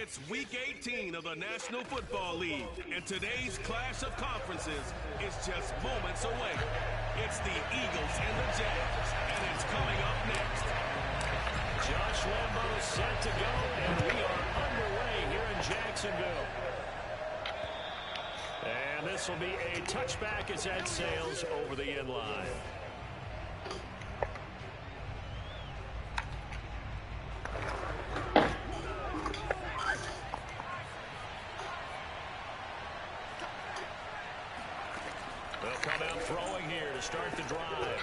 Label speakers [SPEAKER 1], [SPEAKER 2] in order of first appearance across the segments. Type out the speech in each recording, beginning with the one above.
[SPEAKER 1] It's Week 18 of the National Football League, and today's clash of conferences is just moments away. It's the Eagles and the Jags, and it's coming up next.
[SPEAKER 2] Josh Lambo set to go, and we are underway here in Jacksonville. And this will be a touchback as that sails over the end line. They'll come out throwing here to start the drive.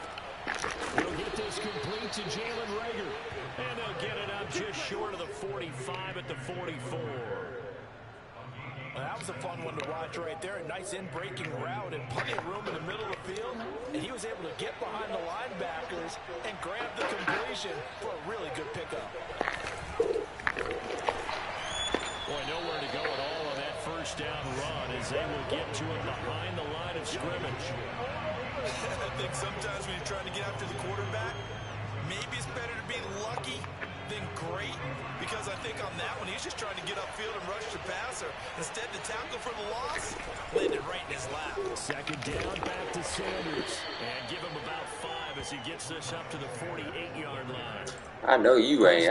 [SPEAKER 2] They'll get this complete to Jalen Reagor. And they'll get it up just short of the 45 at the 44.
[SPEAKER 3] Well, that was a fun one to watch right there. A nice in-breaking route and plenty of room in the middle of the field. And he was able to get behind the linebackers and grab the completion for a really good pickup.
[SPEAKER 2] Boy, nowhere to go at all on that first down run as they will get to it behind the line of scrimmage.
[SPEAKER 3] I think sometimes when you're trying to get after the quarterback, maybe it's better to be lucky than great, because I think on that one he's just trying to get upfield and rush the passer. Instead, the tackle for the loss landed right in his lap.
[SPEAKER 2] Second down, back to Sanders, and give him about 5 as he gets this up to the 48-yard line.
[SPEAKER 4] I know you ain't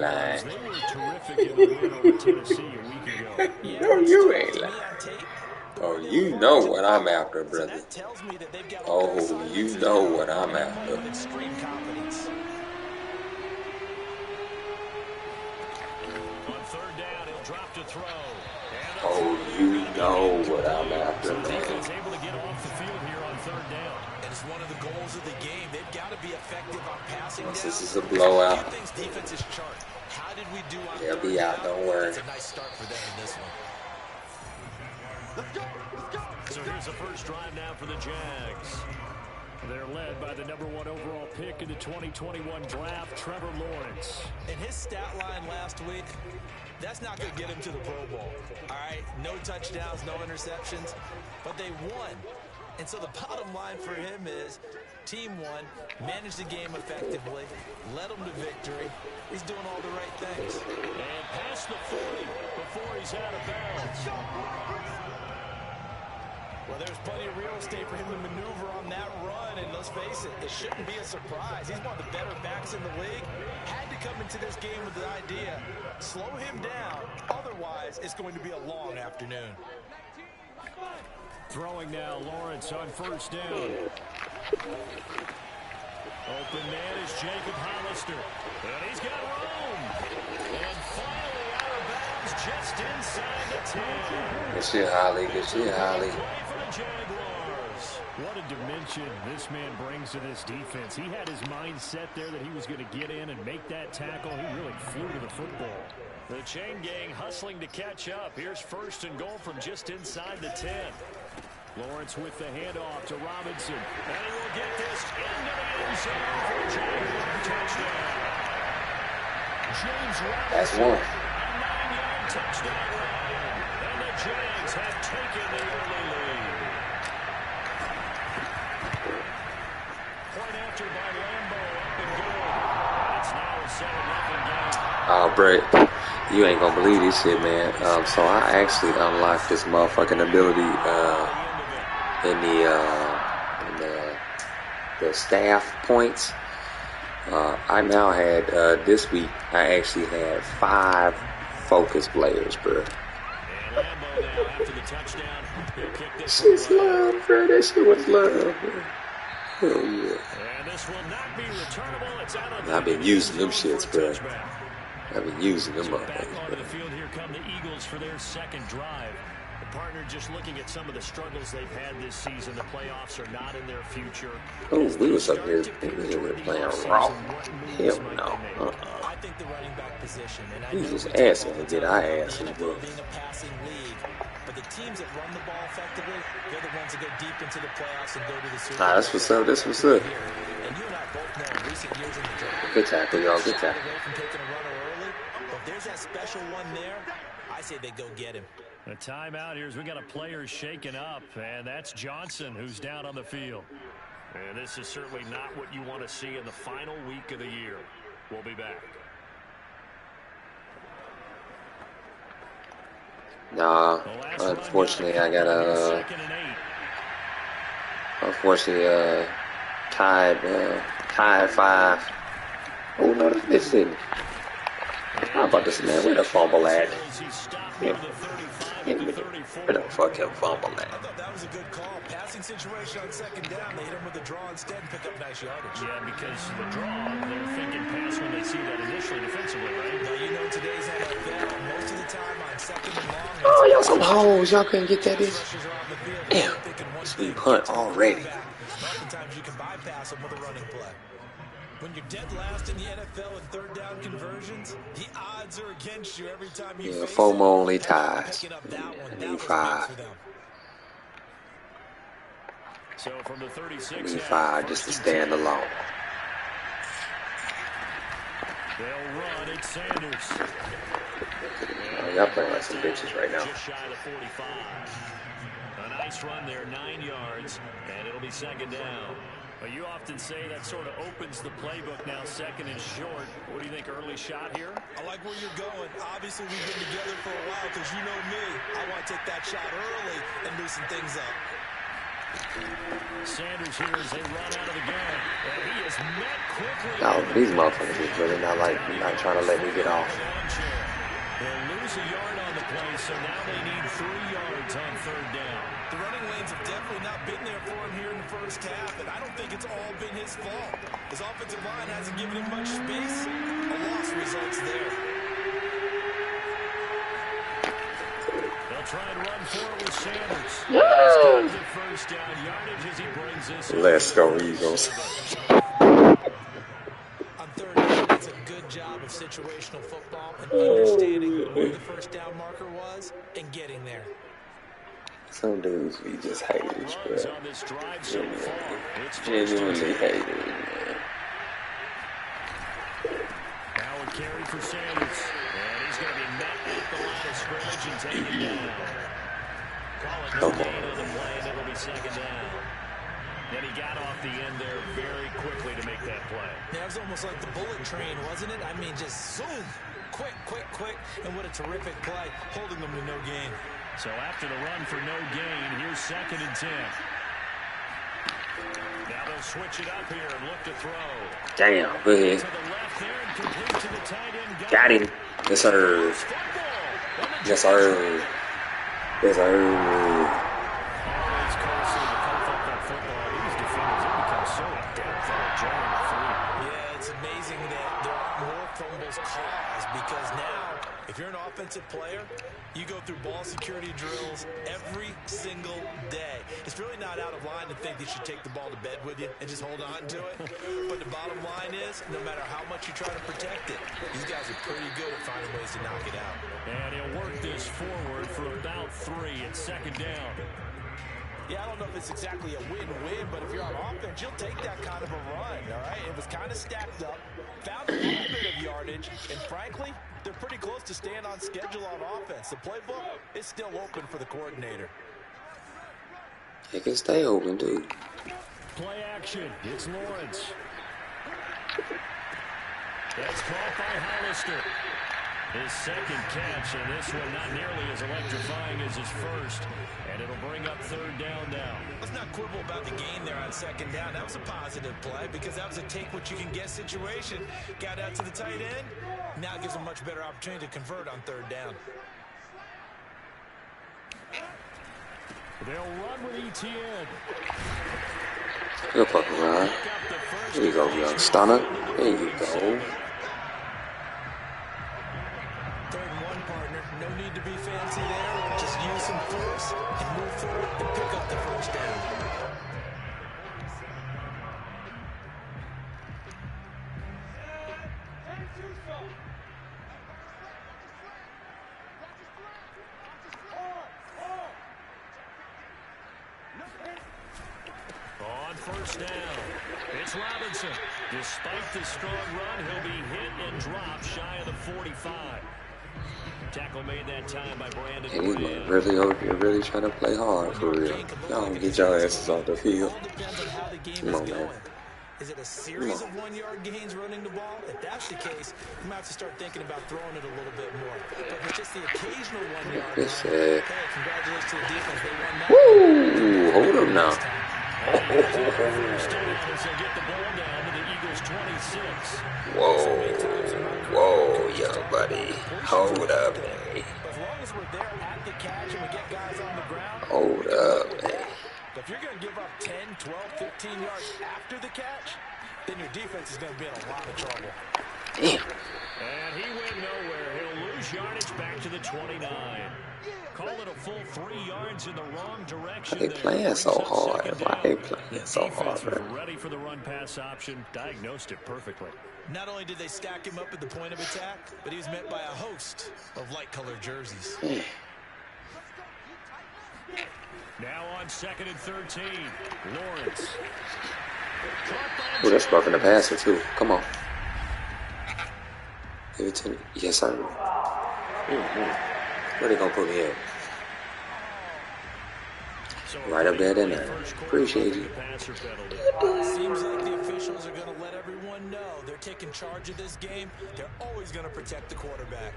[SPEAKER 4] lying.
[SPEAKER 2] They were terrific in the win over Tennessee a week ago.
[SPEAKER 4] No, you ain't lying. Oh, you know what I'm after, brother. Oh, you know what I'm after.
[SPEAKER 3] Extreme confidence.
[SPEAKER 2] On third down, he'll drop to throw.
[SPEAKER 4] Oh, you know what I'm after, man.
[SPEAKER 2] Defense able to get off the field here on third down.
[SPEAKER 3] And it's one of the goals of the game. They've got to be effective on passing down.
[SPEAKER 4] This is a blowout.
[SPEAKER 3] Defense is chart. How did we do on
[SPEAKER 4] They'll be out, don't worry.
[SPEAKER 3] It's a nice start for them in this one.
[SPEAKER 2] Let's go. So here's the first drive now for the Jags. They're led by the #1 overall pick in the 2021 draft, Trevor Lawrence.
[SPEAKER 3] And his stat line last week, that's not going to get him to the Pro Bowl. All right, no touchdowns, no interceptions, but they won. And so the bottom line for him is team won, managed the game effectively, led them to victory. He's doing all the right things.
[SPEAKER 2] And past the 40 before he's out of bounds.
[SPEAKER 3] Well, there's plenty of real estate for him to maneuver on that run, and let's face it, it shouldn't be a surprise. He's one of the better backs in the league. Had to come into this game with the idea, slow him down, otherwise it's going to be a long afternoon.
[SPEAKER 2] Throwing now, Lawrence on first down. Open man is Jacob Hollister, and he's got room. And finally out of bounds, just inside the 10.
[SPEAKER 4] Good shit, Holly. Good shit, Holly.
[SPEAKER 2] Jaguars. What a dimension this man brings to this defense. He had his mind set there that he was going to get in and make that tackle. He really flew to the football. The chain gang hustling to catch up. Here's first and goal from just inside the 10. Lawrence with the handoff to Robinson. And he will get this into the end zone for a Jaguar touchdown. James Robinson.
[SPEAKER 4] That's one.
[SPEAKER 2] A 9-yard touchdown run. And the Jags have taken the early lead. Point after by Lambo, up and good. And it's now a 7-0 game.
[SPEAKER 4] Oh, Brett, you ain't gonna believe this shit, man. So I actually unlocked this motherfucking ability in the staff points. I now had this week. I actually had 5 focus players, bro. Shit's love, bro. That shit was love, bro. Oh yeah. I've been using them shits, bro. I've been using them up.
[SPEAKER 2] Back onto the field, here come the Eagles for their second drive. The partner just looking at some of the struggles they've had this season. The playoffs are not in their future.
[SPEAKER 4] Oh, we was up here playing raw. Hell no.
[SPEAKER 3] I think the running back position, and I
[SPEAKER 4] We
[SPEAKER 3] know
[SPEAKER 4] just asking to get our asses
[SPEAKER 3] being
[SPEAKER 4] whooped.
[SPEAKER 3] a passing league, but the teams that run the ball effectively, they're the ones that go deep into the playoffs and go to the Super Bowl.
[SPEAKER 4] Nah, that's what's up. That's what's up.
[SPEAKER 3] And you and I both know in recent years in the draft,
[SPEAKER 4] Good tackle, y'all. Good tackle.
[SPEAKER 3] away from taking a runner early, but if there's that special one there, I say they go get him.
[SPEAKER 2] A timeout here as we got a player shaken up, and that's Johnson who's down on the field. And this is certainly not what you want to see in the final week of the year. We'll be back.
[SPEAKER 4] Nah, unfortunately, I got a. Unfortunately, tied 5. Oh no, this didn't. How about this man? Where the fumble at? Yeah. Where the fuck him fumble at?
[SPEAKER 3] I thought that was a good call. Passing situation on second down. They hit him with a draw instead and pick up nice yardage.
[SPEAKER 2] Yeah, because the draw, they're thinking pass when they see that initially defensively, right?
[SPEAKER 3] Now, you know today's NFL, most of the time on second and long.
[SPEAKER 4] Oh, y'all some hoes. Y'all couldn't get that in. Damn. Sweet punt already.
[SPEAKER 3] Oftentimes you can bypass them with a running play. When you're dead last in the NFL in third down conversions, the odds are against you every time you face
[SPEAKER 4] FOMO only ties. I need 5.
[SPEAKER 2] So from the 36,
[SPEAKER 4] I need 5 just to stand alone.
[SPEAKER 2] They'll run at Sanders.
[SPEAKER 4] Y'all playing like some bitches right now.
[SPEAKER 2] Just shy of 45. A nice run there, 9 yards, and it'll be second down. Well, you often say that sort of opens the playbook now, second and short. What do you think, early shot here?
[SPEAKER 3] I like where you're going. Obviously, we've been together for a while because you know me. I want to take that shot early and loosen things up.
[SPEAKER 2] Sanders here as they run out of the gun. And he is met quickly.
[SPEAKER 4] No, these motherfuckers is really not trying to let me get off.
[SPEAKER 2] They'll lose a yard on the play, so now they need 3 yards on third down.
[SPEAKER 3] The running lanes have definitely not been there for him here in the first half, and I don't think it's all been his fault. His offensive line hasn't given him much space. A loss results there. They'll try and run for it with Sanders.
[SPEAKER 4] Yeah.
[SPEAKER 2] First down yardage as he brings this.
[SPEAKER 4] Let's go, Eagles.
[SPEAKER 3] On third down, that's a good job of situational football and understanding where the first down marker was and getting there.
[SPEAKER 4] Some dudes be just haters, bro. Genuinely haters, man.
[SPEAKER 2] Now a carry for Sanders. And he's going to be met at the line of scrimmage and taken down. Call it no gain on the play, and it'll be second down. And he got off the end there very quickly to make that play.
[SPEAKER 3] Yeah, it was almost like the bullet train, wasn't it? I mean, just zoom. Quick, and what a terrific play, holding them to no gain.
[SPEAKER 2] So after the run for no gain, here's second and 10. Now they'll switch it up here and look to throw.
[SPEAKER 4] Damn, go ahead. Got him. Yes, sir. Yes, sir. Yes, sir.
[SPEAKER 3] Yeah, it's amazing that there aren't more fumbles caused because now, if you're an offensive player, you go through ball security drills every single day. It's really not out of line to think that you should take the ball to bed with you and just hold on to it. But the bottom line is, no matter how much you try to protect it, these guys are pretty good at finding ways to knock it out.
[SPEAKER 2] And he'll work this forward for about 3 at second down.
[SPEAKER 3] Yeah, I don't know if it's exactly a win-win, but if you're on offense, you'll take that kind of a run, all right? It was kind of stacked up, found a little bit of yardage, and frankly, they're pretty close to staying on schedule on offense. The playbook is still open for the coordinator.
[SPEAKER 4] It can stay open, dude.
[SPEAKER 2] Play action. It's Lawrence. That's caught by Hollister. His second catch, and this one not nearly as electrifying as his first. And it'll bring up third down now.
[SPEAKER 3] Let's not quibble about the gain there on second down. That was a positive play because that was a take-what-you-can-get situation. Got out to the tight end. Now it gives them a much better opportunity to convert on third down.
[SPEAKER 2] They'll run with ETN.
[SPEAKER 4] Good fucking ride. There you go, young stunner. There you go.
[SPEAKER 3] No need to be fancy there. Just use some force and move forward and pick up the first down.
[SPEAKER 2] On first down, it's Robinson. Despite the strong run, he'll be hit and dropped shy of the 45. Tackle made that time by Brandon.
[SPEAKER 4] And you're really trying to play hard for real. Y'all get your asses off the field.
[SPEAKER 3] All depends on how the game
[SPEAKER 4] Come
[SPEAKER 3] is
[SPEAKER 4] on,
[SPEAKER 3] going.
[SPEAKER 4] man.
[SPEAKER 3] Is it a series of 1-yard gains running the ball? If that's the case, you might have to start thinking about throwing it a little bit more. But if it's just the occasional 1-yard run, hey, congratulations to the defense. They won that.
[SPEAKER 4] Woo! Hold up now. Whoa. Whoa, young buddy. Hold up, man.
[SPEAKER 3] As long as we're there at the catch and we get guys on the ground,
[SPEAKER 4] hold up, man.
[SPEAKER 3] If you're going to give up 10, 12, 15 yards after the catch, then your defense is going to be in a lot of trouble.
[SPEAKER 4] Damn.
[SPEAKER 2] And he went nowhere. He'll lose yardage back to the 29. Call it a full 3 yards in the wrong direction.
[SPEAKER 4] They playing so hard. Why they playing so hard?
[SPEAKER 2] Ready for the run-pass option. Diagnosed it perfectly.
[SPEAKER 3] Not only did they stack him up at the point of attack, but he was met by a host of light-colored jerseys.
[SPEAKER 2] Now on 2nd and 13, Lawrence.
[SPEAKER 4] Oh, that's roughing the passer too. Come on. Give it to me. Yes, sir. Where they gonna put me at? Right up there, then. Appreciate you.
[SPEAKER 3] Seems like the officials are going to let everyone know they're taking charge of this game. They're always going to protect the quarterback.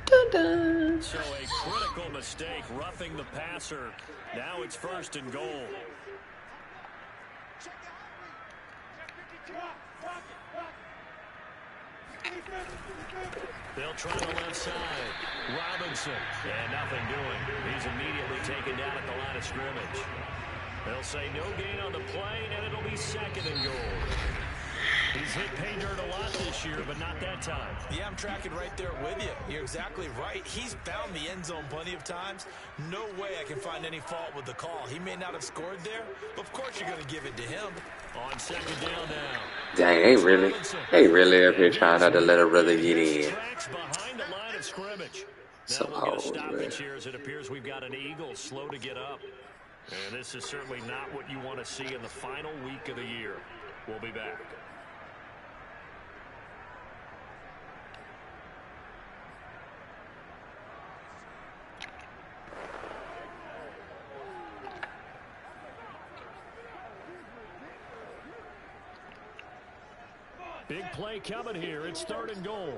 [SPEAKER 4] Dun-dun.
[SPEAKER 2] So a critical mistake, roughing the passer. Now it's 1st and goal. They'll try the left side. Robinson. And nothing doing. He's immediately taken down at the line of scrimmage. They'll say no gain on the play, and it'll be 2nd and goal. He's hit pay dirt a lot this year, but not that time.
[SPEAKER 3] Yeah, I'm tracking right there with you. You're exactly right. He's found the end zone plenty of times. No way I can find any fault with the call. He may not have scored there, but of course you're going to give it to him.
[SPEAKER 2] On 2nd down now.
[SPEAKER 4] Dang, they really up here trying not to let a brother get in.
[SPEAKER 2] Behind the line of scrimmage.
[SPEAKER 4] So
[SPEAKER 2] now we'll get a stoppage here as it appears we've got an Eagle slow to get up. And this is certainly not what you want to see in the final week of the year. We'll be back. Big play coming here. It's 3rd and goal.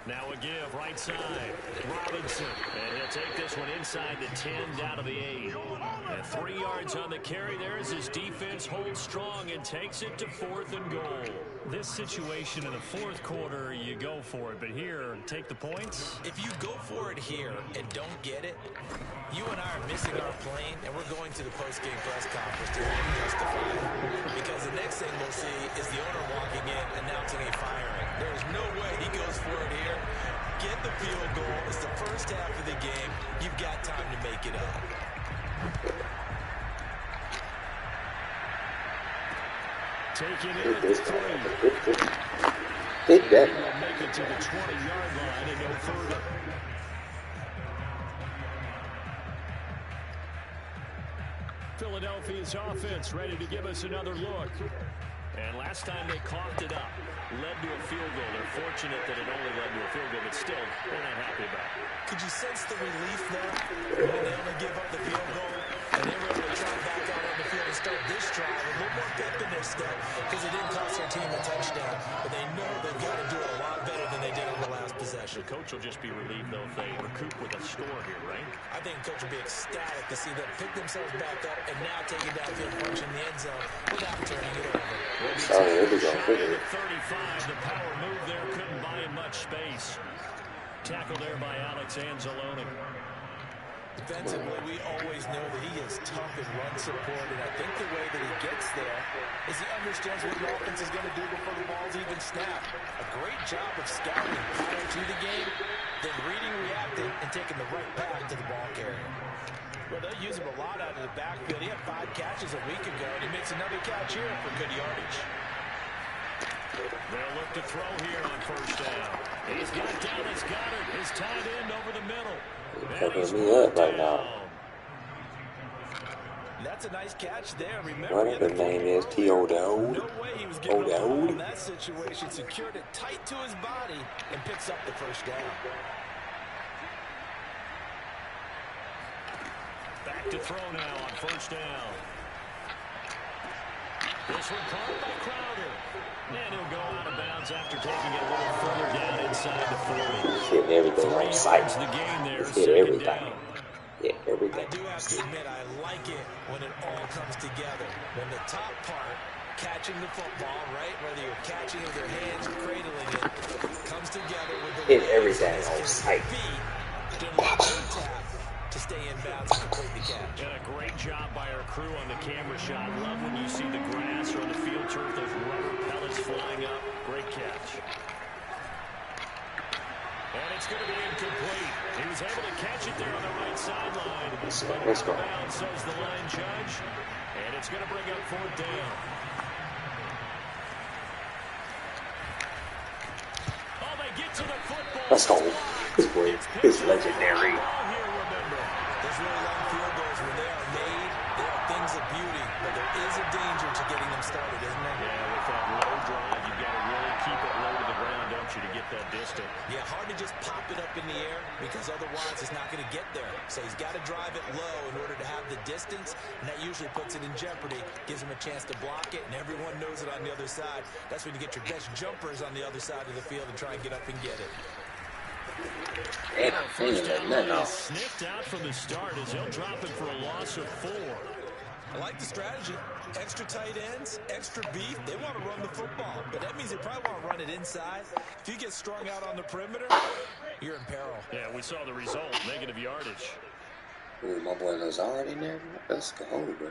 [SPEAKER 2] Now a give, right side. Robinson. And he'll take this one inside the 10, down to the 8. And 3 yards on the carry. There's his defense holds strong and takes it to 4th and goal. This situation in the 4th quarter, you go for it. But here, take the points.
[SPEAKER 3] If you go for it here and don't get it, you and I are missing our plane, and we're going to the post-game press conference to justify it. Because the next thing we'll see is the owner walking in announcing a firing. There's no way he goes for it here. Get the field goal. It's the first half of the game. You've got time to make it up.
[SPEAKER 2] Taking it at the 3.
[SPEAKER 4] Take that.
[SPEAKER 2] We'll make it to the 20-yard line and no further. Philadelphia's offense ready to give us another look. And last time they coughed it up, led to a field goal. They're fortunate that it only led to a field goal, but still, they're not happy about it.
[SPEAKER 3] Could you sense the relief there when they only give up the field goal? And they were able to drive back out on the field and start this drive with a little more pep in their step because it didn't cost their team a touchdown. But they know they've got to do it a lot better than they did on the last possession.
[SPEAKER 2] The coach will just be relieved, though, if they recoup with a score here, right?
[SPEAKER 3] I think the coach will be ecstatic to see them pick themselves back up and now take it downfield punch in the end zone without turning it over.
[SPEAKER 4] Sorry, here we go.
[SPEAKER 2] 35, the power move there couldn't buy him much space. Tackle there by Alex Anzalone.
[SPEAKER 3] Defensively, we always know that he is tough in run support, and I think the way that he gets there is he understands what the offense is going to do before the ball's even snapped. A great job of scouting prior to the game, then reading, reacting, and taking the right path to the ball carrier. Well, they'll use him a lot out of the backfield. He had 5 catches a week ago, and he makes another catch here for good yardage.
[SPEAKER 2] They'll look to throw here on 1st down. He's got Dallas Goedert, his tight end over the middle.
[SPEAKER 4] Fucking me up right now.
[SPEAKER 3] That's a nice catch there. Remember,
[SPEAKER 4] Whatever his name is, T.O.D.O.
[SPEAKER 3] No way he was getting a ball in that situation. Secured it tight to his body and picks up the 1st down.
[SPEAKER 2] back to throw now on first down. This one caught by Crowder. And he'll go out of bounds after taking it a little further down inside the 40.
[SPEAKER 4] He's hitting everything on sight. He's hitting everything. Yeah, everything.
[SPEAKER 3] I do have to admit, I like it when it all comes together. When the top part, catching the football, right, whether you're catching it with your hands or cradling it, comes together with the
[SPEAKER 4] hitting everything on sight.
[SPEAKER 3] To stay in bounds and complete the catch.
[SPEAKER 2] And a great job by our crew on the camera shot. Love when you see the grass or on the field turf, those rubber pellets flying up. Great catch. And it's going to be incomplete. He was able to catch it there on the right sideline.
[SPEAKER 4] Let's go.
[SPEAKER 2] Says the line judge. And it's going to bring up fourth down. Oh, they get to the football.
[SPEAKER 4] Let's go. It's great. It's legendary.
[SPEAKER 3] Those really long field goals, when they are made, they are things of beauty, but there is a danger to getting them started, isn't there?
[SPEAKER 2] Yeah, with that low drive, you've got to really keep it low to the ground, don't you, to get that distance.
[SPEAKER 3] Yeah, hard to just pop it up in the air because otherwise it's not going to get there. So he's got to drive it low in order to have the distance, and that usually puts it in jeopardy, gives him a chance to block it, and everyone knows it on the other side. That's when you get your best jumpers on the other side of the field and try and get up and get it.
[SPEAKER 4] Damn, he ain't letting nothing off.
[SPEAKER 2] Sniffed out from the start as he'll drop it for a loss of 4.
[SPEAKER 3] I like the strategy. Extra tight ends, extra beef. They want to run the football, but that means they probably want to run it inside. If you get strung out on the perimeter, you're in peril.
[SPEAKER 2] Yeah, we saw the result, negative yardage.
[SPEAKER 4] Ooh, my boy Lazard in there. Let's go, bro.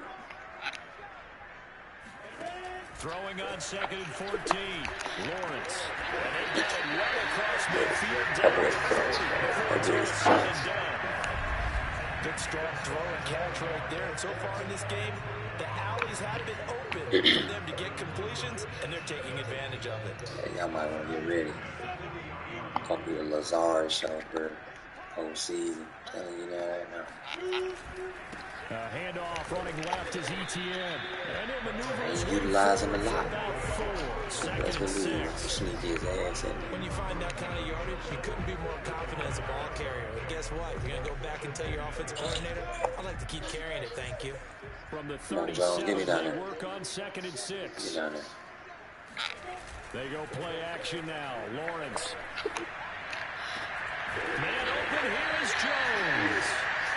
[SPEAKER 2] Throwing on 2nd and 14. Lawrence. And they get it right across midfield.
[SPEAKER 3] Good strong throw and catch right there. And so far in this game, the alleys have been open for them to get completions, and they're taking advantage of it.
[SPEAKER 4] Yeah, y'all might want to get ready. Gonna be a Lazard show for whole season. I'm telling you that right now.
[SPEAKER 2] Handoff running left is ETN. And he'll maneuver his way
[SPEAKER 4] utilize him a lot.
[SPEAKER 2] about 4.
[SPEAKER 4] That's what we do. Sneak his ass in.
[SPEAKER 3] When you find that kind of yardage, you couldn't be more confident as a ball carrier. And guess what? You're going to go back and tell your offensive coordinator, I'd like to keep carrying it, thank you.
[SPEAKER 2] From the
[SPEAKER 4] 37, get me down there.
[SPEAKER 2] work on 2nd and 6.
[SPEAKER 4] Get down there.
[SPEAKER 2] They go play action now. Lawrence. Man open, here is Jones.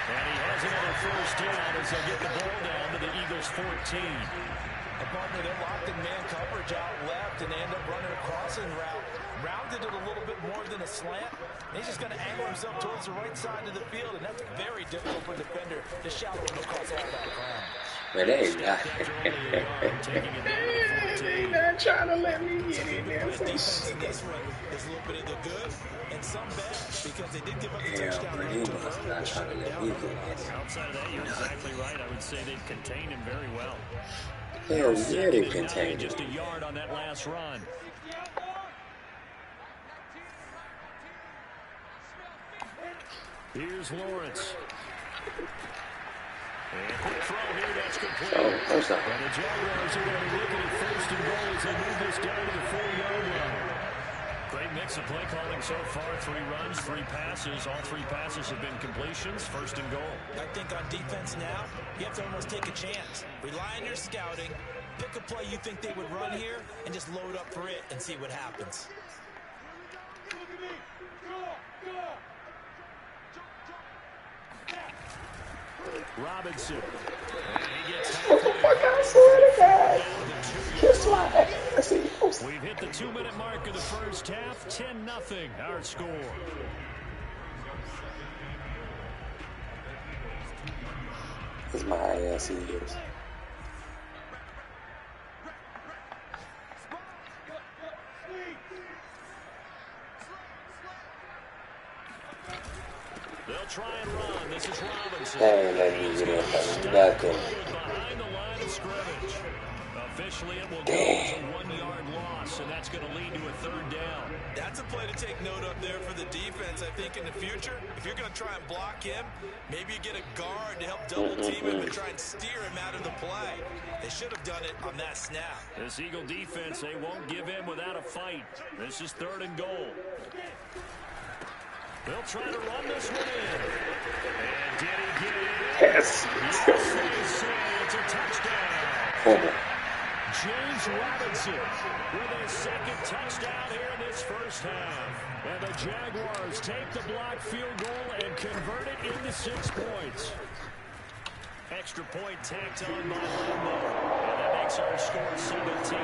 [SPEAKER 2] And he has another first down as they get the ball down to the Eagles 14.
[SPEAKER 3] A partner, they're locked in man coverage out left, and they end up running a crossing route. Rounded it a little bit more than a slant. He's just going to angle himself towards the right side of the field, and that's very difficult for a defender to shallow him across all that ground.
[SPEAKER 4] But they ain't not. They not trying to let me get in there for
[SPEAKER 3] This one is a little bit of the good and some bad because they did give up the touchdown.
[SPEAKER 4] But he was not trying to let me get in.
[SPEAKER 2] Outside of that, you're exactly right. I would say they've contained him very well.
[SPEAKER 4] Hell yeah, they contained him.
[SPEAKER 2] Just a yard on that last run. Here's Lawrence. And quick throw here, that's complete.
[SPEAKER 4] Oh, first down.
[SPEAKER 2] And the Jaguars are going to be looking at 1st and goal as they move this down to the 4-yard line. Great mix of play calling so far. 3 runs, 3 passes. All 3 passes have been completions. 1st and goal.
[SPEAKER 3] I think on defense now, you have to almost take a chance. Rely on your scouting. Pick a play you think they would run here and just load up for it and see what happens.
[SPEAKER 2] Robinson. And he gets
[SPEAKER 4] I swear to God. Kiss my ass.
[SPEAKER 2] We've hit the 2-minute mark of the first half. 10-0 our score.
[SPEAKER 4] This is my IS Eagles.
[SPEAKER 2] They'll try and run. This is Robinson.
[SPEAKER 4] They ain't letting me get in for nothing.
[SPEAKER 2] Behind the line of scrimmage. Officially, it will go as a 1-yard loss, and that's going to lead to a 3rd down.
[SPEAKER 3] That's a play to take note of there for the defense, I think, in the future. If you're going to try and block him, maybe you get a guard to help double-team him and try and steer him out of the play. They should have done it on that snap.
[SPEAKER 2] This Eagle defense, they won't give in without a fight. This is 3rd and goal. They'll try to run this one in. And did he get it in?
[SPEAKER 4] Yes.
[SPEAKER 2] It's a touchdown.
[SPEAKER 4] Fumble.
[SPEAKER 2] James Robinson with his second touchdown here in this first half. And the Jaguars take the blocked field goal and convert it into 6 points. Extra point tacked on by Lambo. And that makes our score 17-0.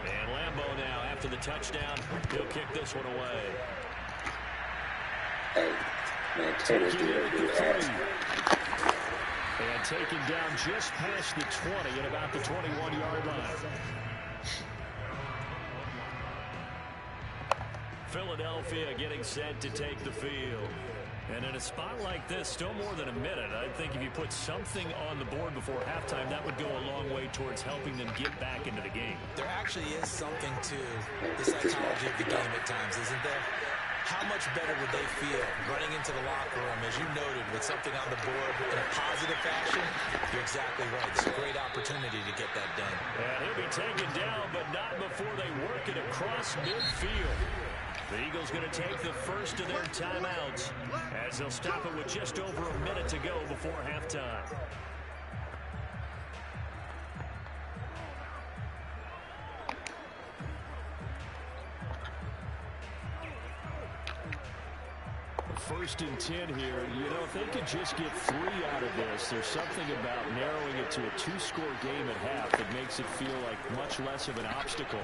[SPEAKER 2] And Lambo now, after the touchdown, he'll kick this one away.
[SPEAKER 4] Hey, man, Taylor's doing a good ass.
[SPEAKER 2] And taken down just past the 20 at about the 21-yard line. Philadelphia getting set to take the field. And in a spot like this, still more than a minute, I think if you put something on the board before halftime, that would go a long way towards helping them get back into the game.
[SPEAKER 3] There actually is something to the psychology of the game at times, isn't there? How much better would they feel running into the locker room, as you noted, with something on the board in a positive fashion? You're exactly right. It's a great opportunity to get that done.
[SPEAKER 2] And he'll be taken down, but not before they work it across midfield. The Eagles going to take the first of their timeouts as they'll stop it with just over a minute to go before halftime. First and 10 here. You know, if they could just get 3 out of this, there's something about narrowing it to a 2-score game at half that makes it feel like much less of an obstacle.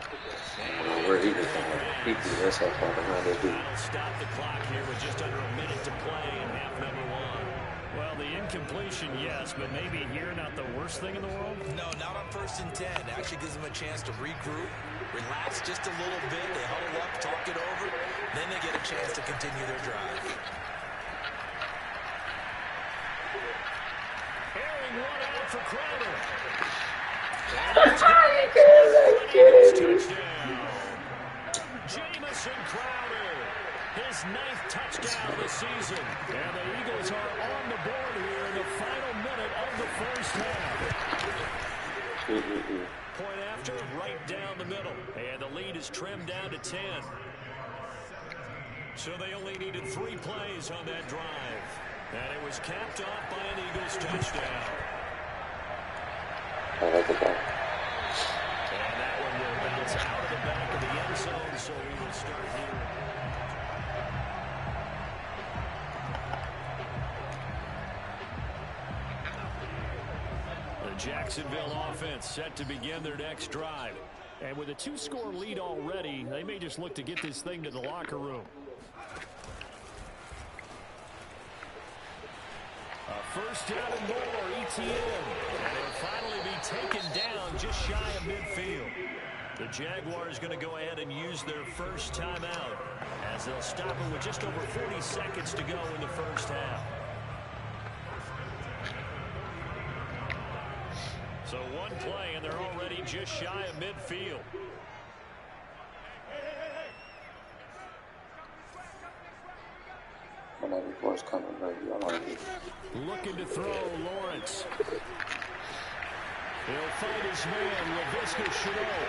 [SPEAKER 4] Where he was going. He threw this up on behind this dude.
[SPEAKER 2] That'll stop the clock here with just under a minute to play in half number 1. Well, the incompletion, yes, but maybe here not the worst thing in the world?
[SPEAKER 3] No, not on 1st and 10. It actually gives them a chance to regroup, relax just a little bit. They huddle up, talk it over. Then they get a chance to continue their drive.
[SPEAKER 2] Airing one out for Crowder. Touchdown. Jamison Crowder. His 9th touchdown of the season. And the Eagles are on the board here in the final minute of the first half. Point after, right down the middle. And the lead is trimmed down to 10. So they only needed 3 plays on that drive. And it was capped off by an Eagles touchdown.
[SPEAKER 4] I like it, though.
[SPEAKER 2] And that one will bounce out of the back of the end zone, so we will start here. The Jacksonville offense set to begin their next drive. And with a 2-score lead already, they may just look to get this thing to the locker room. First down and more, ETN. And it'll finally be taken down just shy of midfield. The Jaguars going to go ahead and use their first timeout as they'll stop it with just over 40 seconds to go in the first half. So 1 play, and they're already just shy of midfield. Looking to throw, Lawrence. He'll find his man, LaVisca Chenault.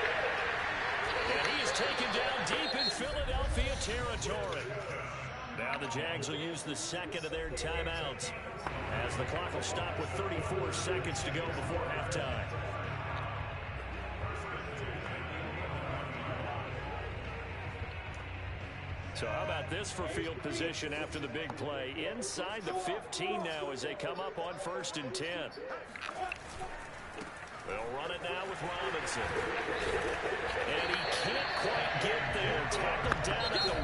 [SPEAKER 2] And he is taken down deep in Philadelphia territory. Now the Jags will use the second of their timeouts as the clock will stop with 34 seconds to go before halftime. So how about this for field position after the big play? Inside the 15 now as they come up on 1st and 10. They'll run it now with Robinson. And he can't quite get there. Tackled down at the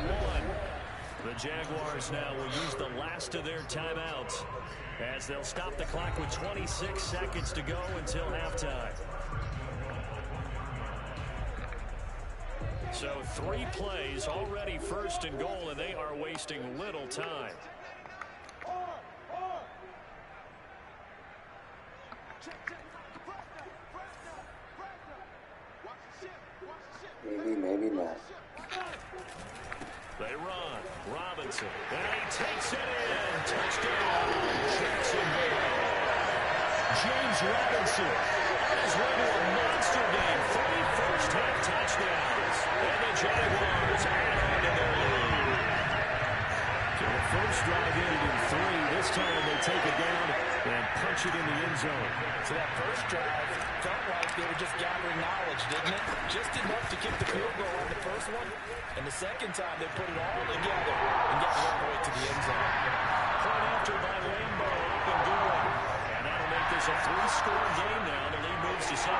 [SPEAKER 2] 1. The Jaguars now will use the last of their timeouts as they'll stop the clock with 26 seconds to go until halftime. So 3 plays, already 1st and goal, and they are wasting little time.
[SPEAKER 4] Maybe not.
[SPEAKER 2] They run. Robinson. And he takes it in. Touchdown. Jacksonville. James Robinson on his way to a monster game. 3 first-half touchdowns. And the Jaguars add on first drive ended in 3. This time they take it down and punch it in the end zone.
[SPEAKER 3] So that first drive felt like they were just gathering knowledge, didn't it? Just enough to kick the field goal on the first one. And the second time they put it all together and get all the way to the end zone.
[SPEAKER 2] Point after by Lambo, up and going. And that'll make this a 3-score game now. The lead moves to 17.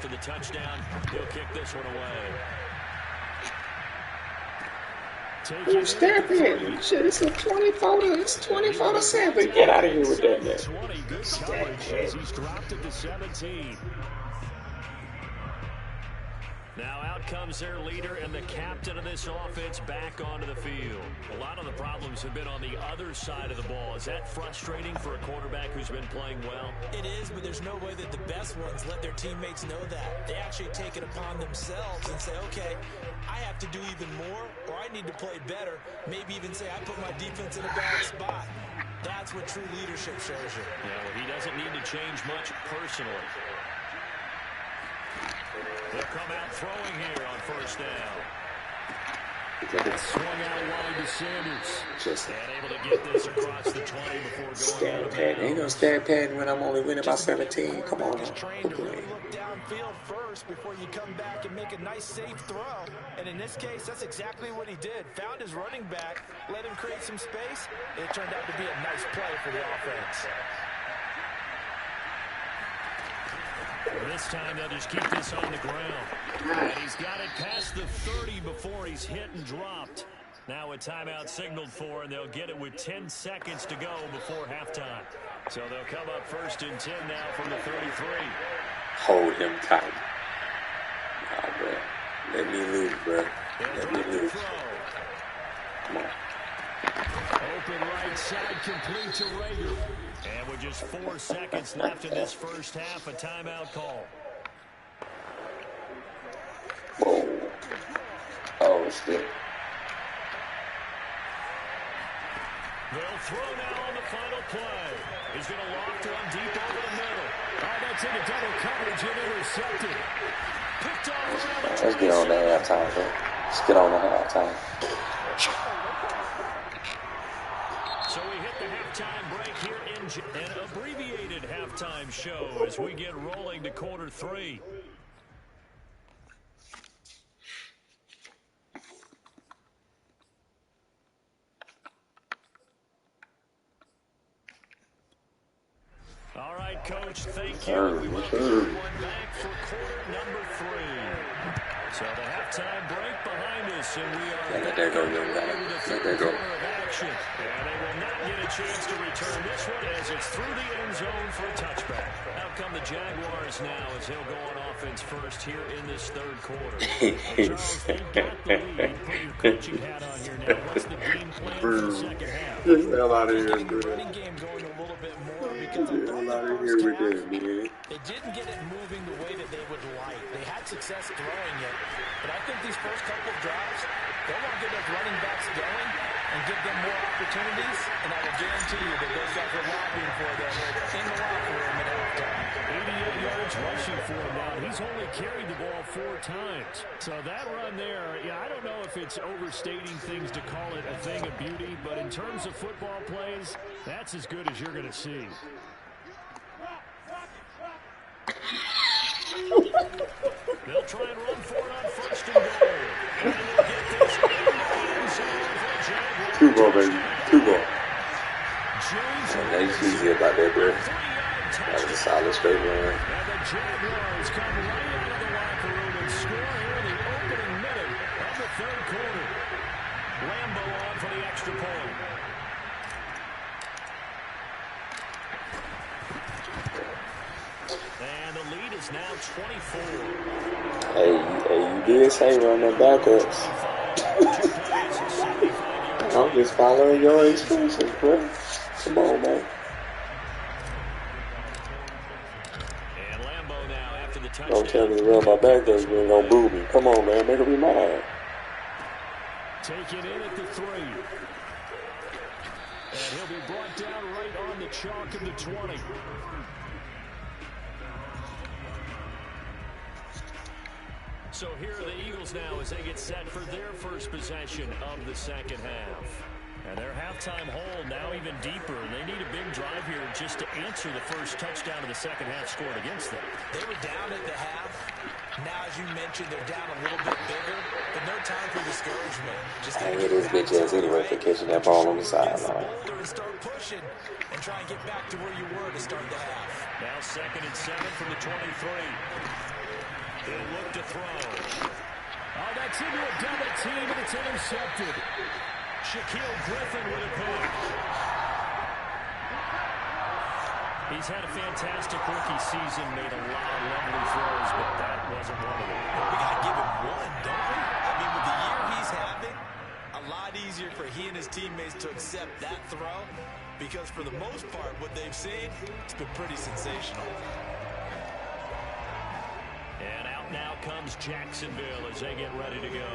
[SPEAKER 2] The touchdown, he'll kick this one away.
[SPEAKER 4] Step in. Shit, it's a 24 to 7. Get out of here with that, man.
[SPEAKER 2] 20, good coverage as he's dropped it to 17. Now out comes their leader and the captain of this offense back onto the field. A lot of the problems have been on the other side of the ball. Is that frustrating for a quarterback who's been playing well?
[SPEAKER 3] It is, but there's no way that the best ones let their teammates know that. They actually take it upon themselves and say, okay, I have to do even more, or I need to play better. Maybe even say I put my defense in a bad spot. That's what true leadership shows you.
[SPEAKER 2] Yeah, well, he doesn't need to change much personally. They'll come out throwing here on first down. Swung out wide to Sanders.
[SPEAKER 4] Just
[SPEAKER 2] and able to get this across the 20 before going
[SPEAKER 4] stat pad. Ain't no stat pad when I'm only winning by 17. Come on.
[SPEAKER 3] Trained to really look downfield first before you come back and make a nice safe throw. And in this case, that's exactly what he did. Found his running back, let him create some space. It turned out to be a nice play for the offense.
[SPEAKER 2] This time they'll just keep this on the ground. And he's got it past the 30 before he's hit and dropped. Now a timeout signaled for, and they'll get it with 10 seconds to go before halftime. So they'll come up first and 10 now from the 33.
[SPEAKER 4] Hold him tight. Nah, bro. Let me loose, bro. Let me loose. Come on.
[SPEAKER 2] Open right side, complete to Rager. And with just 4 seconds left in this first half, a timeout call.
[SPEAKER 4] Whoa. Oh, shit.
[SPEAKER 2] They'll throw now on the final play. He's going to loft one deep over the middle. Oh, that's into double coverage and intercepted. Picked off around the 20.
[SPEAKER 4] Let's get on the halftime, bro. Let's get on the halftime.
[SPEAKER 2] So we hit the halftime break here in an abbreviated halftime show as we get rolling to quarter 3. All right, Coach, thank you. We will be one back for quarter number 3. So the halftime break behind us, and we are
[SPEAKER 4] Let that go, young guy. Let that go.
[SPEAKER 2] action. And they will not get a chance to return this one as it's through the end zone for a touchback. Out come the Jaguars now as he'll go on offense first here in this third quarter. Charles, they've got the lead. Put your coaching hat on here now. What's the game plan for the second half?
[SPEAKER 4] Get the hell out of here,
[SPEAKER 3] Getting the running game going a little bit more because
[SPEAKER 4] Get the hell out of here with this, man.
[SPEAKER 3] they didn't get it moving the way that they would like. They had success throwing it, but I think these first couple of drives, they want to get those running backs going and give them more opportunities, and I will guarantee you that those guys are lobbying for them in the locker room at halftime.
[SPEAKER 2] 88 yards rushing for him now. He's only carried the ball 4 times. So that run there, yeah, I don't know if it's overstating things to call it a thing of beauty, but in terms of football plays, that's as good as you're going to see. They'll try and run for it on first and goal. And they'll get this in the end zone for the Jaguars.
[SPEAKER 4] 2 ball, baby. 2 ball.
[SPEAKER 2] James
[SPEAKER 4] Nice easy about that, bro. That was a solid straight run.
[SPEAKER 2] And the Jaguars come right out of the locker room and score here in the opening minute of the third quarter. Lambo on for the extra point. And the lead is now 24.
[SPEAKER 4] Hey, you did say run them backups. I'm just following your instructions, bro. Come on, man.
[SPEAKER 2] And Lambo now after the touchdown.
[SPEAKER 4] Don't tell me to run my backups, you ain't gonna boo me. Come on, man. Make up your mind.
[SPEAKER 2] Take it in at the 3. And he'll be brought down right on the chalk of the 20. So here are the Eagles now as they get set for their first possession of the second half. And their halftime hole now even deeper. They need a big drive here just to answer the first touchdown of the second half scored against them.
[SPEAKER 3] They were down at the half. Now, as you mentioned, they're down a little bit bigger, but no time for discouragement. Just
[SPEAKER 4] I hate his bitch ass anyway for catching that ball on the sideline.
[SPEAKER 3] And start pushing and try and get back to where you were to start the half.
[SPEAKER 2] Now 2nd and 7 from the 23. He'll look to throw. Oh, that's into a double team, and it's intercepted. Shaquille Griffin with a pick. He's had a fantastic rookie season, made a lot of lovely throws, but that wasn't one of them.
[SPEAKER 3] We got to give him one, don't we? I mean, with the year he's having, a lot easier for he and his teammates to accept that throw because for the most part, what they've seen, it's been pretty sensational.
[SPEAKER 2] And out now comes Jacksonville as they get ready to go.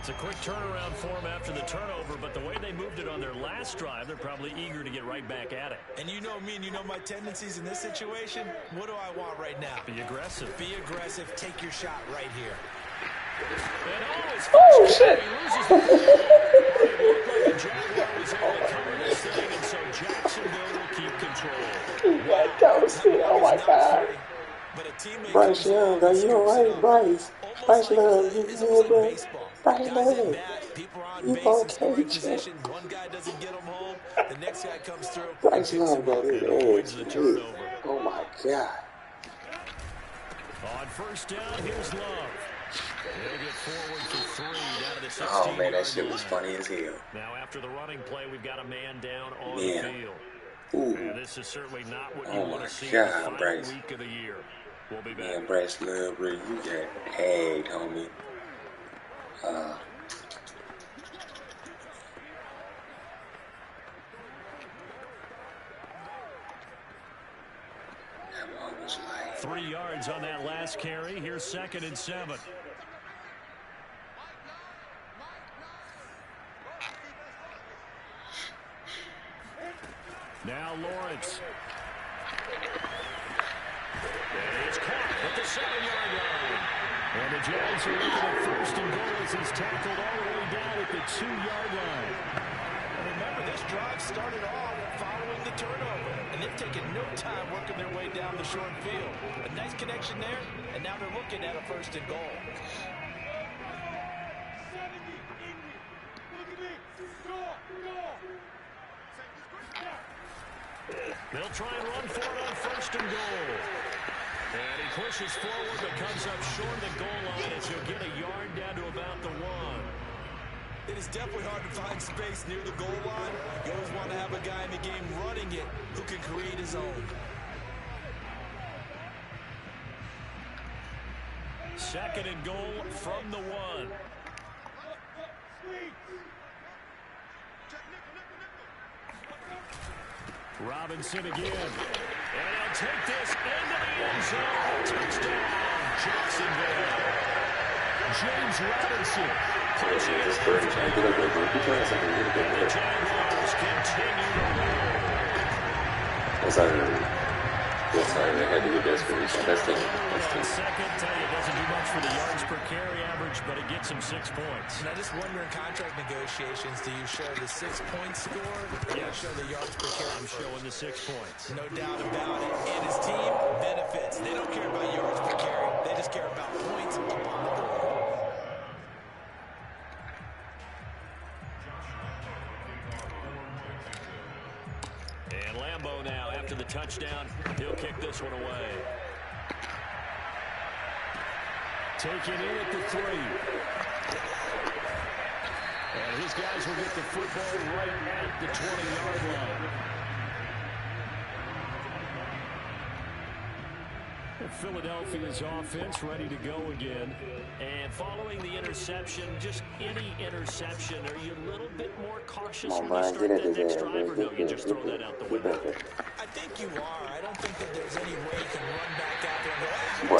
[SPEAKER 2] It's a quick turnaround for them after the turnover, but the way they moved it on their last drive, they're probably eager to get right back at it.
[SPEAKER 3] And you know me and you know my tendencies in this situation. What do I want right now?
[SPEAKER 2] Be aggressive.
[SPEAKER 3] Be aggressive. Take your shot right here.
[SPEAKER 4] Oh, shit.
[SPEAKER 2] He loses the ball. It looked like the Jaguar was able to cover this thing, and so Jacksonville will keep control.
[SPEAKER 4] That ghosted. Oh, my God. Bryce Young, are you alright, Bryce? Bryce Young, you good, bro? Bryce Young, you okay, Chip?
[SPEAKER 3] One guy doesn't get him home, the next guy comes through.
[SPEAKER 4] Bryce Young got his edge. Oh my God.
[SPEAKER 2] On first down, here's Love. He'll get forward for 3 down to the 16.
[SPEAKER 4] Oh man, that shit was funny as hell.
[SPEAKER 2] Now after the running play, we've got a man down on the field.
[SPEAKER 4] Ooh.
[SPEAKER 2] And this is certainly not what you want to see in
[SPEAKER 4] God,
[SPEAKER 2] the final
[SPEAKER 4] Bryce.
[SPEAKER 2] week of the year. We'll be back.
[SPEAKER 4] Man, Bryce Love, bro, you got egged, homie. That one was like
[SPEAKER 2] 3 yards on that last carry. Here's 2nd and 7. Now Lawrence. And he's caught at the 7-yard line. And the Jags are looking at 1st and goal as he's tackled all the way down at the 2-yard line.
[SPEAKER 3] And remember, this drive started off following the turnover. And they've taken no time working their way down the short field. A nice connection there, and now they're looking at a 1st and goal.
[SPEAKER 2] They'll try and run for it on 1st and goal. And he pushes forward but comes up short of the goal line as he'll get a yard down to about the 1.
[SPEAKER 3] It is definitely hard to find space near the goal line. You always want to have a guy in the game running it who can create his own.
[SPEAKER 2] 2nd and goal from the 1. Robinson again. And he'll take this into the end zone. Touchdown, Jacksonville. James Robinson.
[SPEAKER 4] this bird trying to get up there, bro. Keep trying something, get up there.
[SPEAKER 2] The Jaguars continue to win.
[SPEAKER 4] Yes, sir. Yes, sir. They had to get that screen shot. That's team.
[SPEAKER 2] Second, tell you, it doesn't do much for the yards per carry average, but it gets him 6 points.
[SPEAKER 3] And I just wonder in contract negotiations, do you show the 6-point score or do you show the yards per carry?
[SPEAKER 2] I'm showing the 6 points.
[SPEAKER 3] No doubt about it. And his team benefits. They don't care about yards per carry. They just care about points up on the board.
[SPEAKER 2] And Lambeau now, after the touchdown, he'll kick this one away. Taken in at the 3. And his guys will get the football right at the 20-yard line. Philadelphia's offense ready to go again. And following the interception, just any interception, are you a little bit more cautious when you start that next drive, or no, you just throw that out the window?
[SPEAKER 3] I think you are. I don't think that there's any way you can run back out there and go,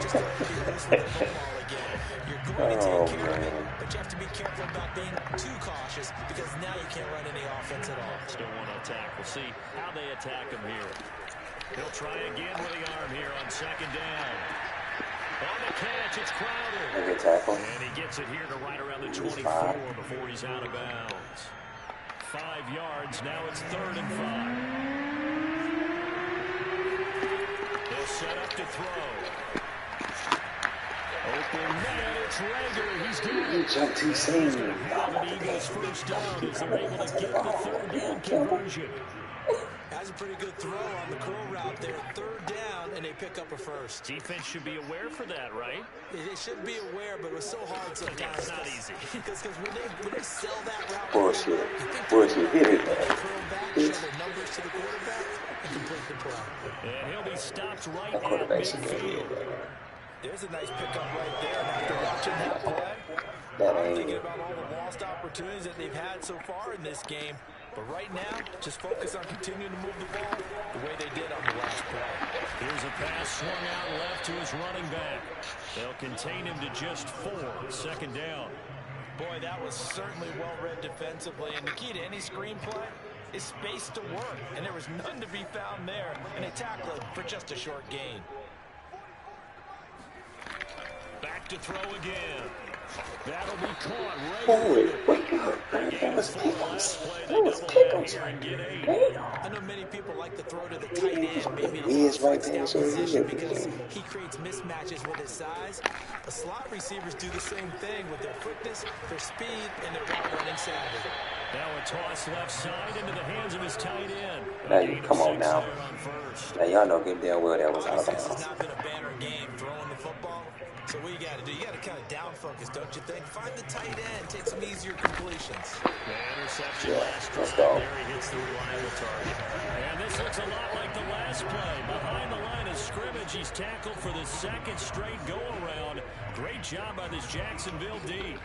[SPEAKER 3] just have to be loose with the football again. You're going to take care of it, but you have to be careful about being too cautious because now you can't run any offense at all.
[SPEAKER 2] Still want to attack. We'll see how they attack him here. He'll try again with the arm here on 2nd down. On the catch, it's Crowder.
[SPEAKER 4] Good tackle.
[SPEAKER 2] And he gets it here to right around the 24 before he's out of bounds. 5 yards. Now it's 3rd and 5. They'll set up to throw. Open man, it's Rager. He's got it.
[SPEAKER 4] Jump too soon.
[SPEAKER 2] The Eagles first down as they're able to get the 3rd down conversion.
[SPEAKER 3] That's a pretty good throw on the curl route there. 3rd down, and they pick up a first.
[SPEAKER 2] Defense should be aware for that, right?
[SPEAKER 3] They should be aware, but it was so hard sometimes.
[SPEAKER 2] It's not easy.
[SPEAKER 3] Because when they sell that route,
[SPEAKER 4] Bullshit. Bullshit. Hit it.
[SPEAKER 3] curl back, show their numbers to the quarterback, and complete the play.
[SPEAKER 2] And he'll be stopped right
[SPEAKER 4] That
[SPEAKER 2] at
[SPEAKER 4] quarterback should be
[SPEAKER 2] midfield.
[SPEAKER 3] There's a nice pickup right there. And after watching that play,
[SPEAKER 4] That
[SPEAKER 3] I'm
[SPEAKER 4] ain't.
[SPEAKER 3] thinking about all the lost opportunities that they've had so far in this game. But right now, just focus on continuing to move the ball the way they did on the last play.
[SPEAKER 2] Here's a pass swung out left to his running back. They'll contain him to just 4. 2nd down.
[SPEAKER 3] Boy, that was certainly well-read defensively. And the key to any screenplay is space to work. And there was none to be found there. And they tackle it for just a short gain.
[SPEAKER 2] Back to throw again. That'll be caught.
[SPEAKER 4] Holy, wake up, man. That was Pickles. That was Pickles right there. Damn.
[SPEAKER 3] I know many people like to throw to the tight end, maybe
[SPEAKER 4] He is right
[SPEAKER 3] down
[SPEAKER 4] there, so he
[SPEAKER 3] position
[SPEAKER 4] is.
[SPEAKER 3] because he creates mismatches with his size. The slot receivers do the same thing with their quickness, their speed, and their route running savvy.
[SPEAKER 2] Now a toss left side into the hands of his tight end.
[SPEAKER 4] Now you come on now. Now y'all know good damn well that was out of
[SPEAKER 3] This has
[SPEAKER 4] bounds.
[SPEAKER 3] not been a banner game throwing the football. So what you got to do, you got to kind of down focus, don't you think? Find the tight end, take some easier completions.
[SPEAKER 2] The interception last
[SPEAKER 4] let's
[SPEAKER 2] drive.
[SPEAKER 4] go.
[SPEAKER 2] There he hits the reliable target. And this looks a lot like the last play. Behind the line of scrimmage, he's tackled for the 2nd straight go-around. Great job by this Jacksonville D.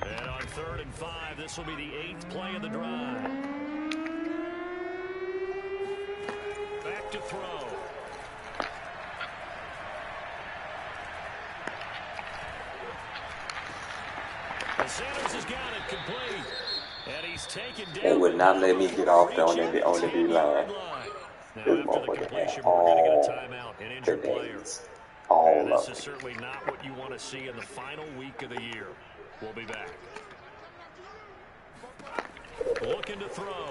[SPEAKER 2] And on 3rd and 5, this will be the 8th play of the drive. Back to throw. Sanders has got it complete. And he's taken down.
[SPEAKER 4] They would not let me get off on the D line.
[SPEAKER 2] Now
[SPEAKER 4] This
[SPEAKER 2] after the
[SPEAKER 4] motherfucker
[SPEAKER 2] completion,
[SPEAKER 4] had
[SPEAKER 2] we're going to get a
[SPEAKER 4] all
[SPEAKER 2] timeout, an
[SPEAKER 4] the
[SPEAKER 2] injured player.
[SPEAKER 4] days. All
[SPEAKER 2] And
[SPEAKER 4] of
[SPEAKER 2] this is
[SPEAKER 4] it.
[SPEAKER 2] certainly not what you want to see in the final week of the year. We'll be back. Looking to throw.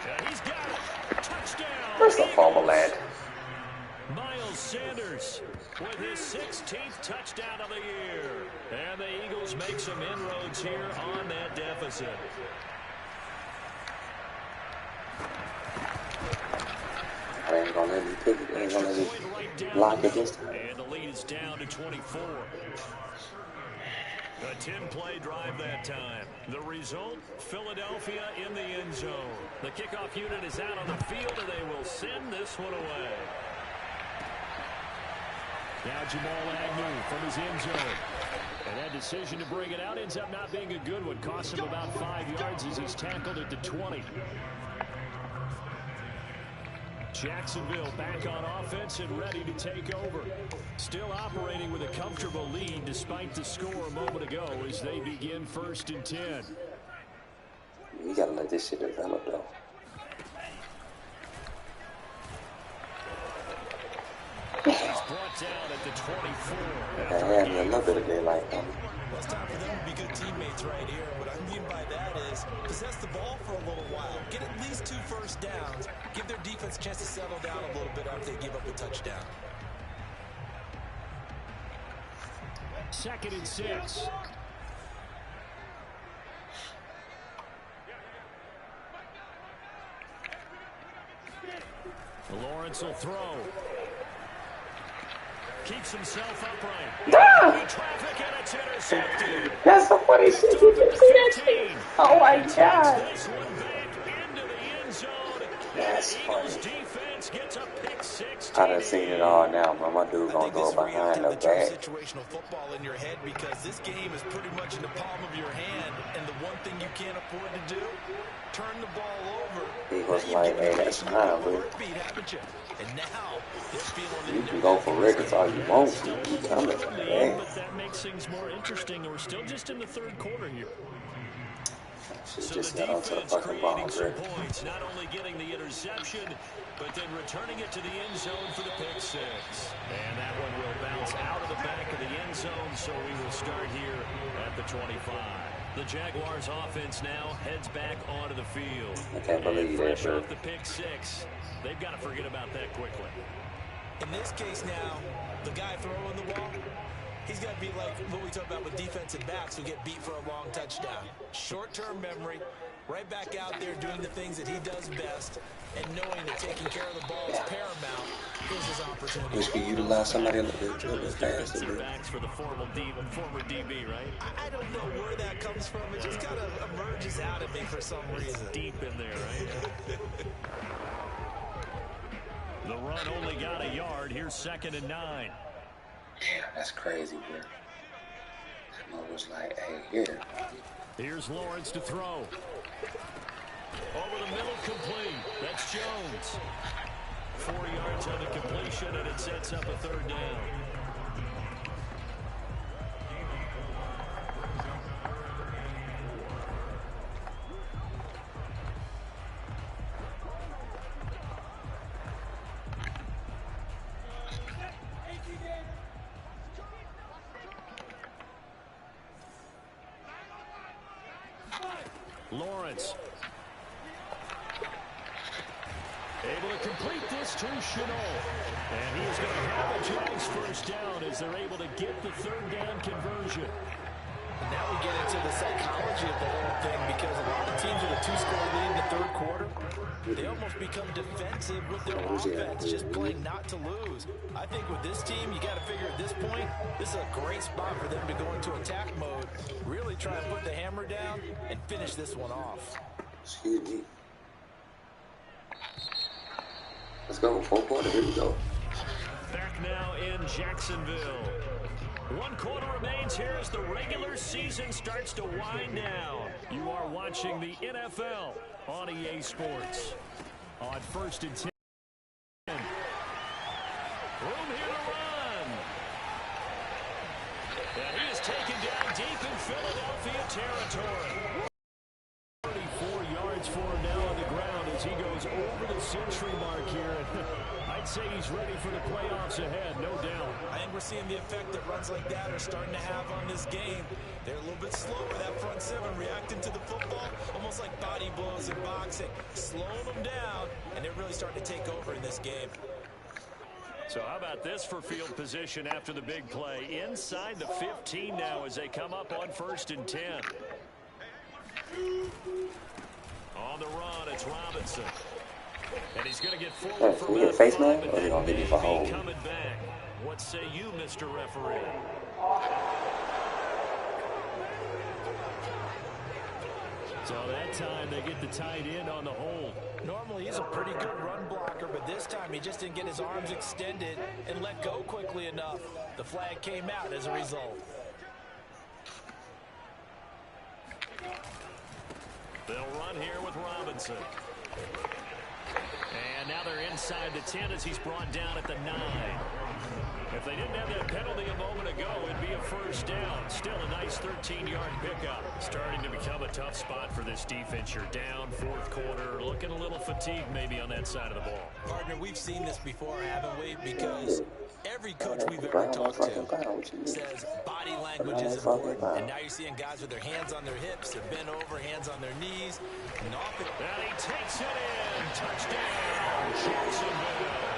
[SPEAKER 2] And he's got it. Touchdown.
[SPEAKER 4] Where's the fumble at?
[SPEAKER 2] Miles Sanders with his 16th touchdown of the year. And the Eagles make some inroads here on that deficit.
[SPEAKER 4] I ain't gonna let me pick it. I ain't gonna let me block it this time.
[SPEAKER 2] And the lead is down to 24. A 10-play drive that time. The result, Philadelphia in the end zone. The kickoff unit is out on the field, and they will send this one away. Now Jamal Agnew from his end zone. And that decision to bring it out ends up not being a good one. Costs him about 5 yards as he's tackled at the 20. Jacksonville back on offense and ready to take over. Still operating with a comfortable lead despite the score a moment ago as they begin 1st and 10.
[SPEAKER 4] You gotta let this shit develop though.
[SPEAKER 2] He's brought down at the 24.
[SPEAKER 4] I had a little bit of daylight coming.
[SPEAKER 3] Well, it's time for them to be good teammates right here. What I mean by that is possess the ball for a little while. Get at least 2 first downs. Give their defense a chance to settle down a little bit after they give up a touchdown.
[SPEAKER 2] 2nd and 6. Lawrence will throw. Keeps himself upright.
[SPEAKER 4] Ah!
[SPEAKER 2] Traffic and it's intercepted.
[SPEAKER 4] That's the funny shit. You can see that shit. Oh my god.
[SPEAKER 2] This one back into the end zone.
[SPEAKER 4] That's
[SPEAKER 2] The
[SPEAKER 4] funny.
[SPEAKER 2] Eagles defense gets a pick 6.
[SPEAKER 4] I done seen it all now, man. My dude gonna go behind the back.
[SPEAKER 3] Situational football in your head because this game is pretty much in the palm of your hand, and the one thing you can't afford to do, turn the ball over.
[SPEAKER 4] He was like, hey, that's time, bro.
[SPEAKER 3] And now they're feeling
[SPEAKER 4] You can go for records all you want to. You coming, man.
[SPEAKER 2] But that makes things more interesting, and we're still just in the 3rd quarter here.
[SPEAKER 4] Shit,
[SPEAKER 2] So
[SPEAKER 4] just
[SPEAKER 2] the
[SPEAKER 4] got onto the
[SPEAKER 2] defense
[SPEAKER 4] fucking ball,
[SPEAKER 2] creating some
[SPEAKER 4] bro.
[SPEAKER 2] points, not only getting the interception, but then returning it to the end zone for the pick six. And that one will bounce out of the back of the end zone, so we will start here at the 25. The Jaguars offense now heads back onto the field.
[SPEAKER 4] I can't believe that,
[SPEAKER 2] Fresh
[SPEAKER 4] bro.
[SPEAKER 2] off the pick six, they've got to forget about that quickly.
[SPEAKER 3] In this case now, the guy throwing the ball, he's got to be like what we talk about with defensive backs who get beat for a long touchdown. Short-term memory, right back out there doing the things that he does best, and knowing that taking care of the ball is paramount. Here's his opportunity.
[SPEAKER 4] Wish we utilize somebody a little bit faster,
[SPEAKER 2] Defensive
[SPEAKER 4] bro.
[SPEAKER 2] backs for the former DB, right?
[SPEAKER 3] I don't know where that comes from. It just kind of emerges out of me for some reason.
[SPEAKER 2] Deep in there, right? The run only got a yard. Here's 2nd and 9.
[SPEAKER 4] Damn, that's crazy, bro. It was like, hey, here.
[SPEAKER 2] Here's Lawrence to throw. Over the middle, complete. That's Jones. 4 yards on the completion, and it sets up a 3rd down. Lawrence. Able to complete this to Chenault. And he is going to have a Jags first down as they're able to get the 3rd down conversion.
[SPEAKER 3] And now we get into the psychology of the whole thing, because a lot of teams with a 2-score lead in the 3rd quarter, they almost become defensive with their offense, just playing not to lose. I think with this team, you got to figure at this point, this is a great spot for them to go into attack mode, really try and put the hammer down and finish this one off.
[SPEAKER 4] Excuse me. Let's go. 4th quarter. Here we go.
[SPEAKER 2] Back now in Jacksonville. 1 quarter remains here as the regular season starts to wind down. You are watching the NFL on EA Sports. On 1st and 10. Room here to run. And he is taken down deep in Philadelphia territory. 34 yards for him now on the ground as he goes over the century mark here. I'd say he's ready for the playoffs ahead, no doubt.
[SPEAKER 3] I think we're seeing the effect that runs like that are starting to have on this game. They're a little bit slower, that front 7, reacting to the football, almost like body blows in boxing, slowing them down, and they're really starting to take over in this game.
[SPEAKER 2] So how about this for field position after the big play? Inside the 15 now as they come up on 1st and 10. On the run, it's Robinson. And he's going to get forward for about 5, but that may be coming back. What say you, Mr. Referee? So that time they get the tight end on the hold.
[SPEAKER 3] Normally he's a pretty good run blocker, but this time he just didn't get his arms extended and let go quickly enough. The flag came out as a result.
[SPEAKER 2] They'll run here with Robinson. And now they're inside the 10 as he's brought down at the 9. If they didn't have that penalty a moment ago, it'd be a first down. Still a nice 13-yard pickup. Starting to become a tough spot for this defense. You're down 4th quarter, looking a little fatigued maybe on that side of the ball.
[SPEAKER 3] Partner, we've seen this before, haven't we? Because every coach we've ever talked to says body language is important. And now you're seeing guys with their hands on their hips, they're bent over, hands on their knees. And
[SPEAKER 2] he takes it in. Touchdown, Jacksonville.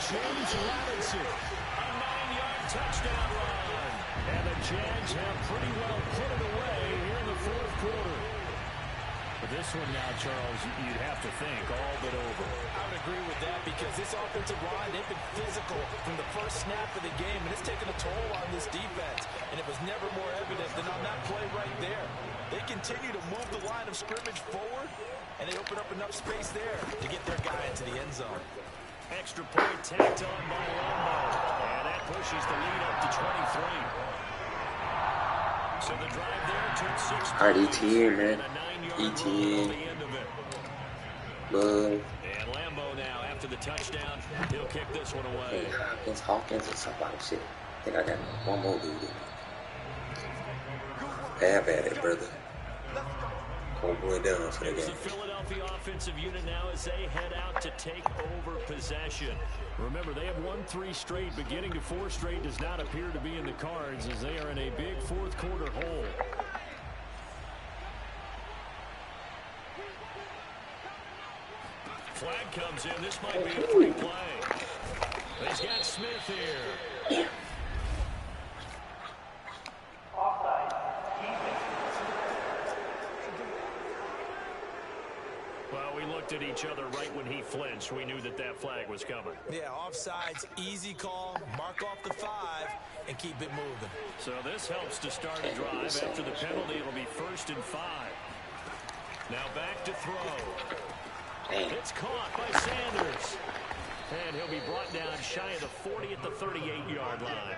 [SPEAKER 2] James Robinson, a 9-yard touchdown run. And the Jags have pretty well put it away here in the 4th quarter. But this one now, Charles, you'd have to think all but over.
[SPEAKER 3] I would agree with that, because this offensive line, they've been physical from the first snap of the game, and it's taken a toll on this defense. And it was never more evident than on that play right there. They continue to move the line of scrimmage forward, and they open up enough space there to get their guy into the end zone.
[SPEAKER 2] Extra point tacked on by Lambo. And that pushes the lead up to 23. So the drive there took 6
[SPEAKER 4] All right, ETN, man. ETN. Bud.
[SPEAKER 2] And Lambo now, after the touchdown, he'll kick this one away.
[SPEAKER 4] Hey, Hawkins or somebody. Shit. I think I got one more dude. Have at it, brother. Homeboy down for the
[SPEAKER 2] Here's
[SPEAKER 4] game.
[SPEAKER 2] the Philadelphia offensive unit now as they head out to take over possession. Remember, they have won 3 straight, but getting to 4 straight does not appear to be in the cards as they are in a big fourth quarter hole. Flag comes in. This might be a free play. He's got Smith here. Well, we looked at each other right when he flinched. We knew that that flag was coming.
[SPEAKER 3] Yeah, offsides, easy call, mark off the 5, and keep it moving.
[SPEAKER 2] So this helps to start a drive. After the penalty, it'll be 1st and 5. Now back to throw. It's caught by Sanders. And he'll be brought down shy of the 40 at the 38-yard line.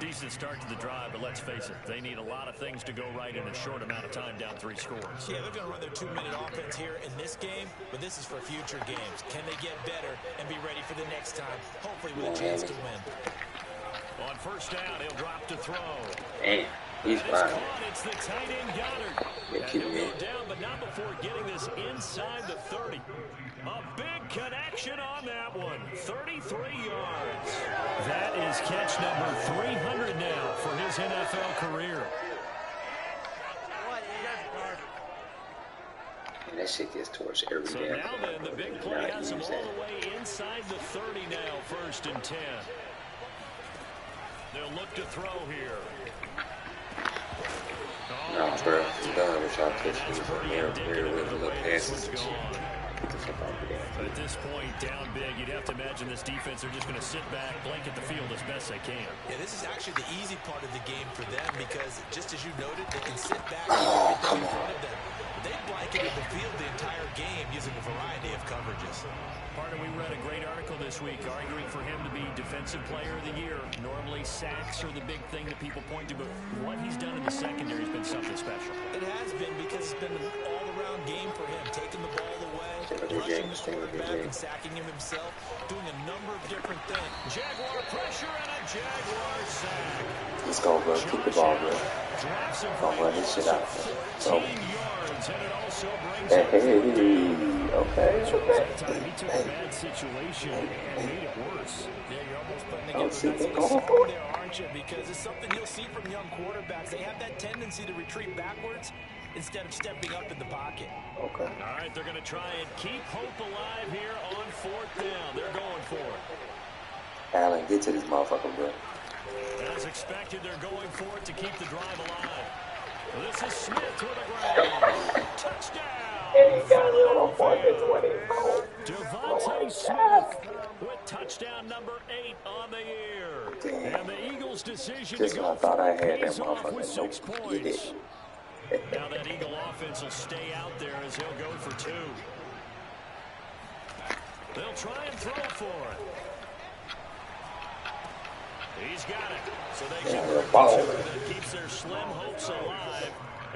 [SPEAKER 2] Decent start to the drive, but let's face it, they need a lot of things to go right in a short amount of time down 3 scores.
[SPEAKER 3] Yeah, they're going to run their 2-minute offense here in this game, but this is for future games. Can they get better and be ready for the next time, hopefully with a chance to win?
[SPEAKER 2] On 1st down, he'll drop to throw.
[SPEAKER 4] Damn, he's fine.
[SPEAKER 2] It's the tight end Goddard.
[SPEAKER 4] Yeah, keep
[SPEAKER 2] he'll
[SPEAKER 4] it
[SPEAKER 2] go down, but not before getting this inside the 30. A big connection on that one. 33 yards. That is catch number 300 now for his NFL career.
[SPEAKER 4] And that shit gets torched every
[SPEAKER 2] So
[SPEAKER 4] day.
[SPEAKER 2] now then, the big play has him all the way inside the 30 now, 1st and 10. They'll look to throw here.
[SPEAKER 4] No, bro, I'm done with y'all pitching. Here with a little passes and shit. Get the fuck out of there.
[SPEAKER 2] But at this point, down big, you'd have to imagine this defense are just going to sit back, blanket the field as best they can.
[SPEAKER 3] Yeah, this is actually the easy part of the game for them because, just as you noted, they can sit back
[SPEAKER 4] Oh,
[SPEAKER 3] and
[SPEAKER 4] come
[SPEAKER 3] in front
[SPEAKER 4] on.
[SPEAKER 3] of them. They blanketed the field the entire game using a variety of coverages.
[SPEAKER 2] Partner, we read a great article this week arguing for him to be Defensive Player of the Year. Normally, sacks are the big thing that people point to, but what he's done in the secondary has been something special.
[SPEAKER 3] It has been because it's been an all-around game for him, taking the ball away, rushing the quarterback and sacking him himself, doing a number of different things.
[SPEAKER 2] Jaguar pressure and a Jaguar sack.
[SPEAKER 4] Let's go, bro. Keep the ball, bro.
[SPEAKER 2] Drops him
[SPEAKER 4] Don't run this shit out. So,
[SPEAKER 2] 14 yards, and it also brings
[SPEAKER 4] hey,
[SPEAKER 2] him
[SPEAKER 4] okay.
[SPEAKER 2] that time. He took a bad situation and made it worse.
[SPEAKER 3] Yeah, you're almost putting
[SPEAKER 4] Oh,
[SPEAKER 3] together
[SPEAKER 4] see,
[SPEAKER 3] a nice
[SPEAKER 4] they
[SPEAKER 3] little
[SPEAKER 4] go
[SPEAKER 3] song
[SPEAKER 4] for it.
[SPEAKER 3] there, aren't you? Because it's something you'll see from young quarterbacks. They have that tendency to retreat backwards instead of stepping up in the pocket.
[SPEAKER 4] Okay.
[SPEAKER 2] All right, they're going to try and keep hope alive here on 4th down. They're going for it.
[SPEAKER 4] Allen, get to this motherfucker, bro.
[SPEAKER 2] As expected, they're going for it to keep the drive alive. This is Smith with a grab. Touchdown!
[SPEAKER 4] And he got a little 420.
[SPEAKER 2] Devontae Smith with touchdown number 8 on the year.
[SPEAKER 4] Damn.
[SPEAKER 2] And the Eagles' decision
[SPEAKER 4] Just
[SPEAKER 2] to
[SPEAKER 4] when
[SPEAKER 2] go
[SPEAKER 4] I thought I
[SPEAKER 2] for it
[SPEAKER 4] had that
[SPEAKER 2] pays off with
[SPEAKER 4] motherfucker.
[SPEAKER 2] 6
[SPEAKER 4] Nope, you
[SPEAKER 2] points.
[SPEAKER 4] didn't.
[SPEAKER 2] Now that Eagle offense will stay out there as he'll go for 2. They'll try and throw for it. He's got it. So they
[SPEAKER 4] Yeah,
[SPEAKER 2] convert
[SPEAKER 4] the ball.
[SPEAKER 2] to 2. That keeps their slim hopes alive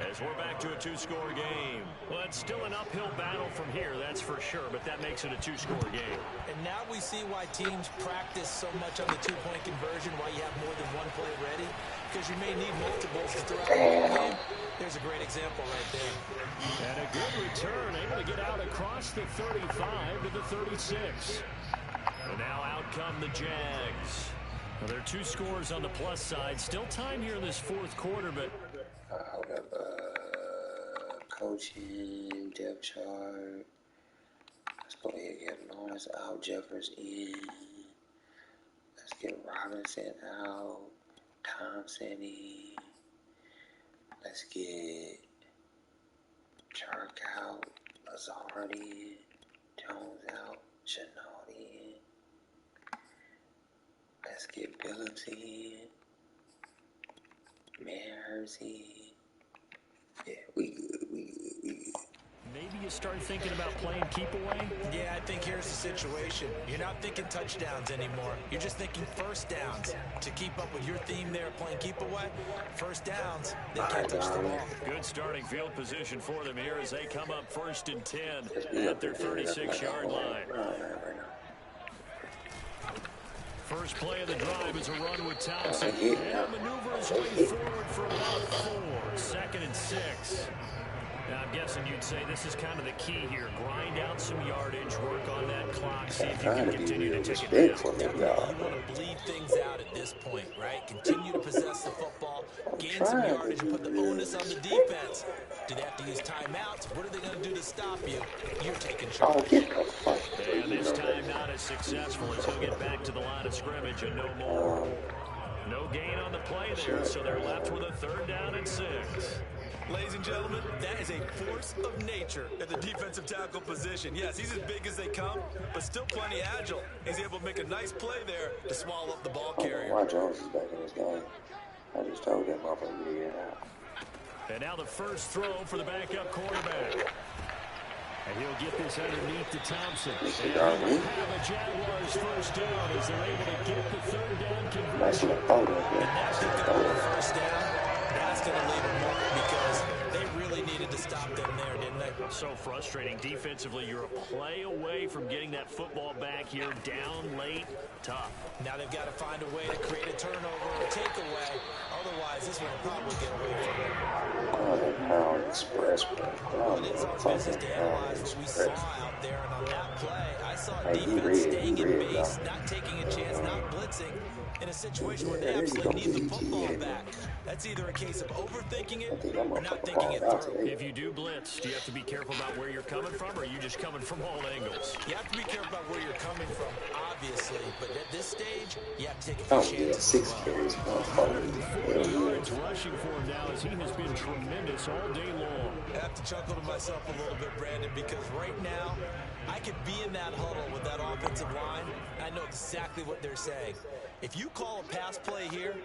[SPEAKER 2] as we're back to a 2-score game. Well, it's still an uphill battle from here, that's for sure, but that makes it a 2-score game.
[SPEAKER 3] And now we see why teams practice so much on the 2-point conversion, why you have more than one play ready, because you may need multiples throughout the game. There's a great example right there.
[SPEAKER 2] And a good return, able to get out across the 35 to the 36. And now out come the Jags. Well, there are 2 scores on the plus side. Still time here in this 4th quarter, but
[SPEAKER 4] Hold up. Coaching, depth chart. Let's go ahead and get Lawrence out, Jeffers in. Let's get Robinson out, Thompson in. Let's get Chark out, Lazard in, Jones out, Chenault in. Let's get Billups in, Manhurst in. Yeah, we good.
[SPEAKER 2] maybe you start thinking about playing keep away.
[SPEAKER 3] Yeah, I think here's the situation. You're not thinking touchdowns anymore. You're just thinking first downs. To keep up with your theme there, playing keep away, first downs, they can't touch the ball.
[SPEAKER 2] Good starting field position for them here as they come up 1st and 10 at their 36-yard line. First play of the drive is a run with Thompson. And he'll maneuver his way forward for about 4. 2nd and 6. Now, I'm guessing you'd say this is kind of the key here. Grind out some yardage, work on that clock, see if you can continue to take it down.
[SPEAKER 3] Definitely, you want to bleed things out at this point, right? Continue to possess the football, gain some yardage, and put the onus on the defense. Do they have to use timeouts? What are they going to do to stop you? You're taking charge.
[SPEAKER 2] And this time not as successful as he'll get back to the line of scrimmage and no more. No gain on the play there, so they're left with a 3rd down and 6.
[SPEAKER 3] Ladies and gentlemen, that is a force of nature at the defensive tackle position. Yes, he's as big as they come, but still plenty agile. He's able to make a nice play there to swallow up the ball carrier.
[SPEAKER 4] Why Jones is back in this game? I just told him off of the out.
[SPEAKER 2] And now the first throw for the backup quarterback. And he'll get this underneath to Thompson. And have a Jaguars first down as they're able to get the 3rd down conversion.
[SPEAKER 3] And that's the first down. That's going to leave a mark because they really needed to stop them there, didn't they?
[SPEAKER 2] So frustrating. Defensively, you're a play away from getting that football back here. Down late, tough.
[SPEAKER 3] Now they've got to find a way to create a turnover or takeaway. Otherwise, this one will probably get away from them.
[SPEAKER 4] Pound Express.
[SPEAKER 3] Well, it is our business to analyze what we saw out there. And on that play, I saw defense staying in base, not taking a chance, not blitzing, in a situation where they absolutely need the football back. That's either a case of overthinking it or not thinking it through.
[SPEAKER 2] If you do blitz, do you have to be careful about where you're coming from, or are you just coming from all angles?
[SPEAKER 3] You have to be careful about where you're coming from, obviously. But at this stage, you have to take a few chances.
[SPEAKER 4] 6 carries.
[SPEAKER 2] 40 yards rushing for him now as he has been tremendous all day long.
[SPEAKER 3] I have to chuckle to myself a little bit, Brandon, because right now, I could be in that huddle with that offensive line. I know exactly what they're saying. If you call a pass play here,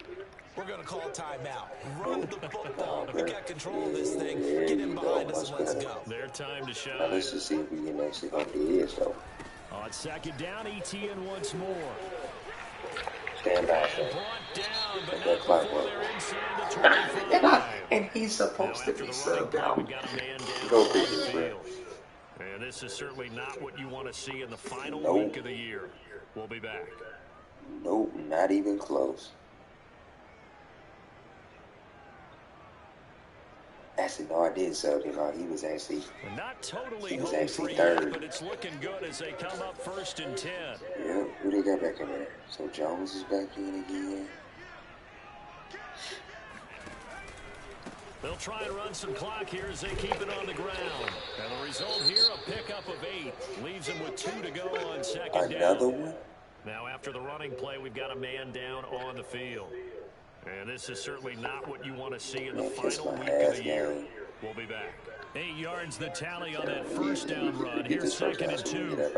[SPEAKER 3] we're going to call a timeout. Run the football. We got control of this thing. Get in behind us and let's go.
[SPEAKER 2] Their time to shine.
[SPEAKER 4] Now let's just see if we can actually up the edge, though.
[SPEAKER 2] On 2nd down, ETN once more.
[SPEAKER 4] Stand back.
[SPEAKER 2] And brought down, but not before they're inside the 25.
[SPEAKER 4] And he's supposed to be subbed out.
[SPEAKER 2] Go field. And this is certainly not what you want to see in the final week of the year. We'll be back.
[SPEAKER 4] Nope, not even close. Actually, no, I did sub him out. He was actually
[SPEAKER 2] not totally home free
[SPEAKER 4] third.
[SPEAKER 2] Yet, but it's looking good as they come up 1st and 10.
[SPEAKER 4] Yeah, who they got back in there? So Jones is back in again.
[SPEAKER 2] They'll try and run some clock here as they keep it on the ground. And the result here, a pickup of 8. Leaves them with 2 to go on 2nd down.
[SPEAKER 4] Another one?
[SPEAKER 2] Now, after the running play, we've got a man down on the field. And this is certainly not what you want to see in the final week of the year. We'll be back. 8 yards the tally on that first down run. Here's 2nd and 2.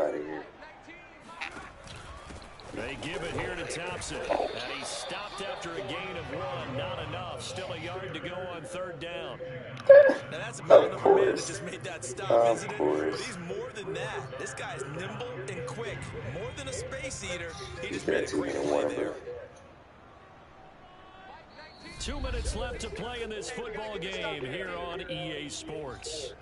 [SPEAKER 2] They give it here to Thompson. And he stopped after a gain of 1. Not enough. Still a yard to go on 3rd down.
[SPEAKER 3] Now that's a man of a man that just made that stop, isn't it? But he's more than that. This guy's nimble and quick. More than a space eater. He just made a great play there.
[SPEAKER 2] 2 minutes left to play in this football game here on EA Sports.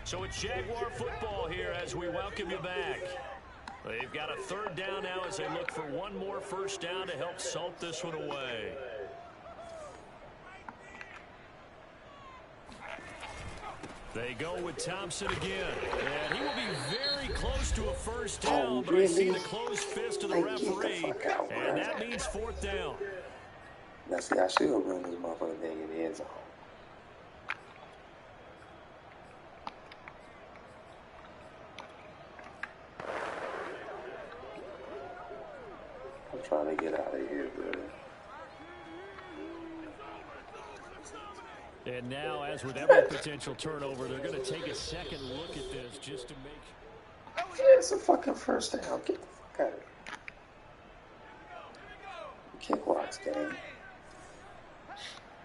[SPEAKER 2] So it's Jaguar football here as we welcome you back. They've got a 3rd down now as they look for one more first down to help salt this one away. They go with Thompson again. And he will be very close to a first down, but I see the closed fist of the referee. And that means 4th down.
[SPEAKER 4] Now, see, I should run this motherfucking thing in the end zone. I'm trying to get out of here, bro.
[SPEAKER 2] And now, as with every potential turnover, they're going to take a second look at this just to make...
[SPEAKER 4] Oh, yeah, it's a fucking first down. Get the fuck out of here. Kick rocks, game.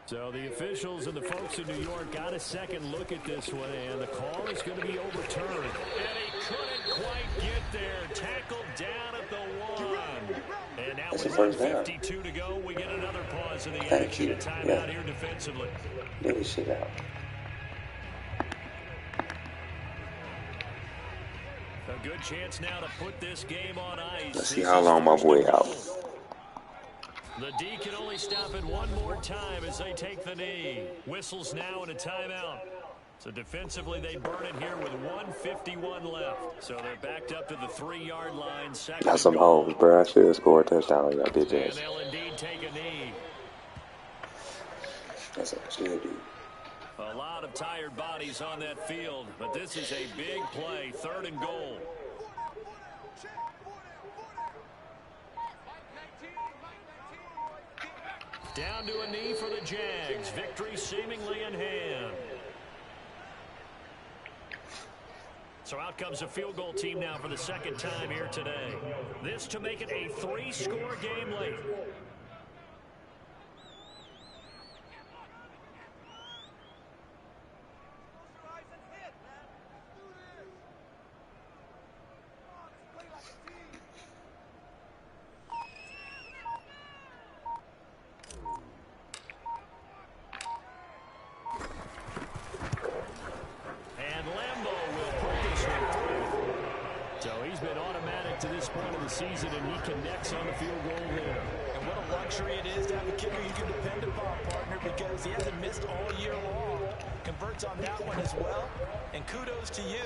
[SPEAKER 2] So the officials and the folks in New York got a second look at this one, and the call is going to be overturned. And he couldn't quite get there. Tackled down at the 1. And now with 1:52 to go, we get another pause in the action. A timeout here defensively.
[SPEAKER 4] Get this shit out.
[SPEAKER 2] good chance now to put this game on ice.
[SPEAKER 4] Let's see how long my boy out.
[SPEAKER 2] The D can only stop it one more time as they take the knee. Whistles now and a timeout. So defensively, they burn it here with 1:51 left. So they're backed up to the 3-yard line.
[SPEAKER 4] Got some holes, bro. I should have scored a touchdown on y'all bitches.
[SPEAKER 2] And they'll indeed take a knee.
[SPEAKER 4] That's what I should do.
[SPEAKER 2] A lot of tired bodies on that field, but this is a big play, 3rd and goal. Down to a knee for the Jags. Victory seemingly in hand. So out comes a field goal team now for the 2nd time here today. This to make it a 3-score game late. To this point of the season, and he connects on the field goal there.
[SPEAKER 3] And what a luxury it is to have a kicker you can depend upon, partner, because he hasn't missed all year long. Converts on that one as well, and kudos to you.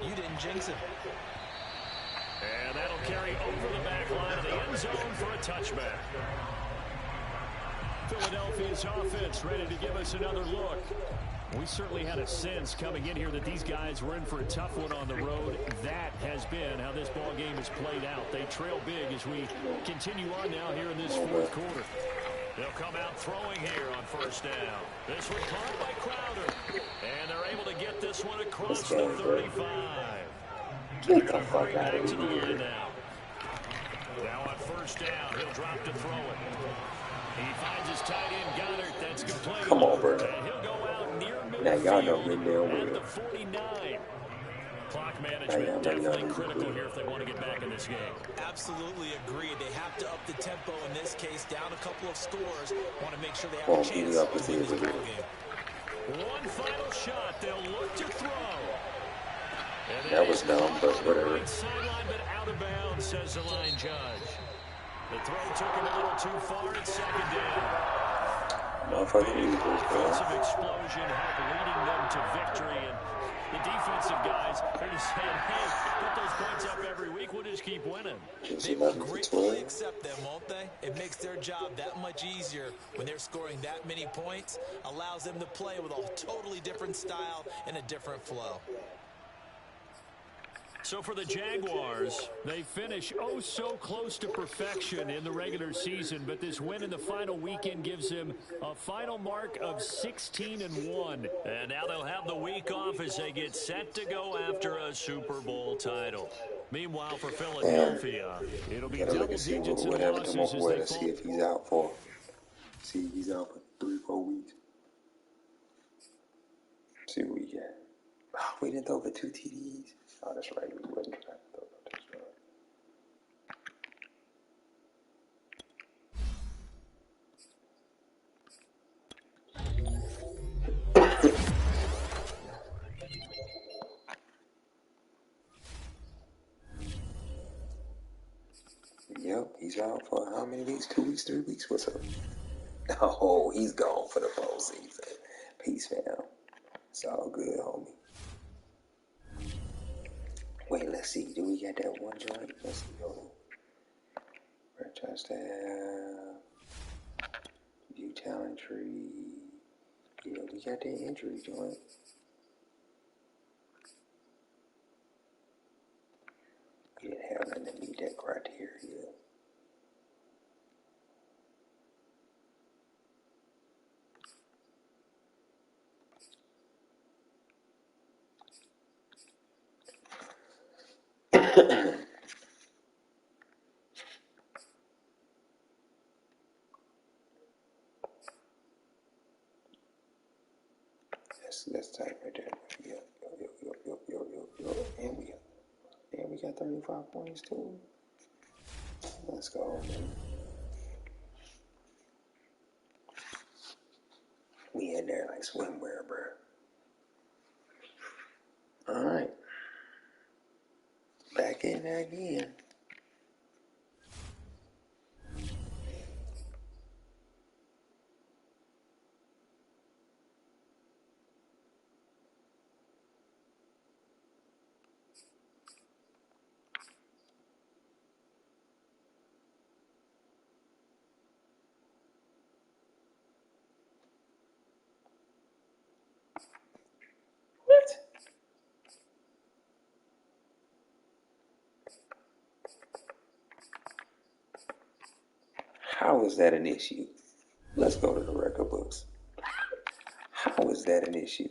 [SPEAKER 3] You didn't jinx him.
[SPEAKER 2] And that'll carry over the back line of the end zone for a touchback. Philadelphia's offense ready to give us another look. We certainly had a sense coming in here that these guys were in for a tough one on the road. That has been how this ball game has played out. They trail big as we continue on now here in this 4th quarter. They'll come out throwing here on 1st down. This one caught by Crowder. And they're able to get this one across the 35.
[SPEAKER 4] Get the fuck out of
[SPEAKER 2] To the
[SPEAKER 4] here.
[SPEAKER 2] line now. Now on 1st down, he'll drop to throw it. He finds his tight end, Goddard. That's complete.
[SPEAKER 4] Come on, bro.
[SPEAKER 2] And he'll go out near
[SPEAKER 4] Now y'all know
[SPEAKER 2] midfield
[SPEAKER 4] me damn
[SPEAKER 2] at the
[SPEAKER 4] well.
[SPEAKER 2] 49. Clock management definitely critical here if they want to get back in this game.
[SPEAKER 3] Absolutely agreed. They have to up the tempo in this case. Down a couple of scores. Want to make sure they have a chance to win this ball game.
[SPEAKER 2] One final shot. They'll look to throw.
[SPEAKER 4] That was dumb, but whatever.
[SPEAKER 2] Right sideline, but out of bounds, says the line judge. The throw took him a little too far at 2nd down.
[SPEAKER 4] Motherfucking Eagles, bro.
[SPEAKER 2] Offensive explosion help leading them to victory. And the defensive guys are just saying, hey, put those points up every week. We'll just keep winning.
[SPEAKER 3] They will gratefully accept them, won't they? It makes their job that much easier when they're scoring that many points. Allows them to play with a totally different style and a different flow.
[SPEAKER 2] So for the Jaguars, they finish oh so close to perfection in the regular season, but this win in the final weekend gives them a final mark of 16-1. And now they'll have the week off as they get set to go after a Super Bowl title. Meanwhile, for Philadelphia, it'll be double digits in losses as they fall.
[SPEAKER 4] See if he's out for. See if he's out for 3-4 weeks. See what we got. Oh, we didn't throw for 2 TDs. Oh, that's right. We wasn't trying to throw no touchdown. Yep, he's out for how many weeks? 2 weeks, 3 weeks? What's up? Oh, he's gone for the full season. Peace, fam. It's all good, homie. Wait, let's see. Do we got that one joint? Let's see. Hold on. Franchise tab. View talent tree. Yeah, we got that injury joint. We didn't have nothing to meet that criteria. That's tight right there. Yo. And we got 35 points too. Let's go, man. We in there like swimwear, bro. All right. Back there again. What? How is that an issue? Let's go to the record books. How is that an issue?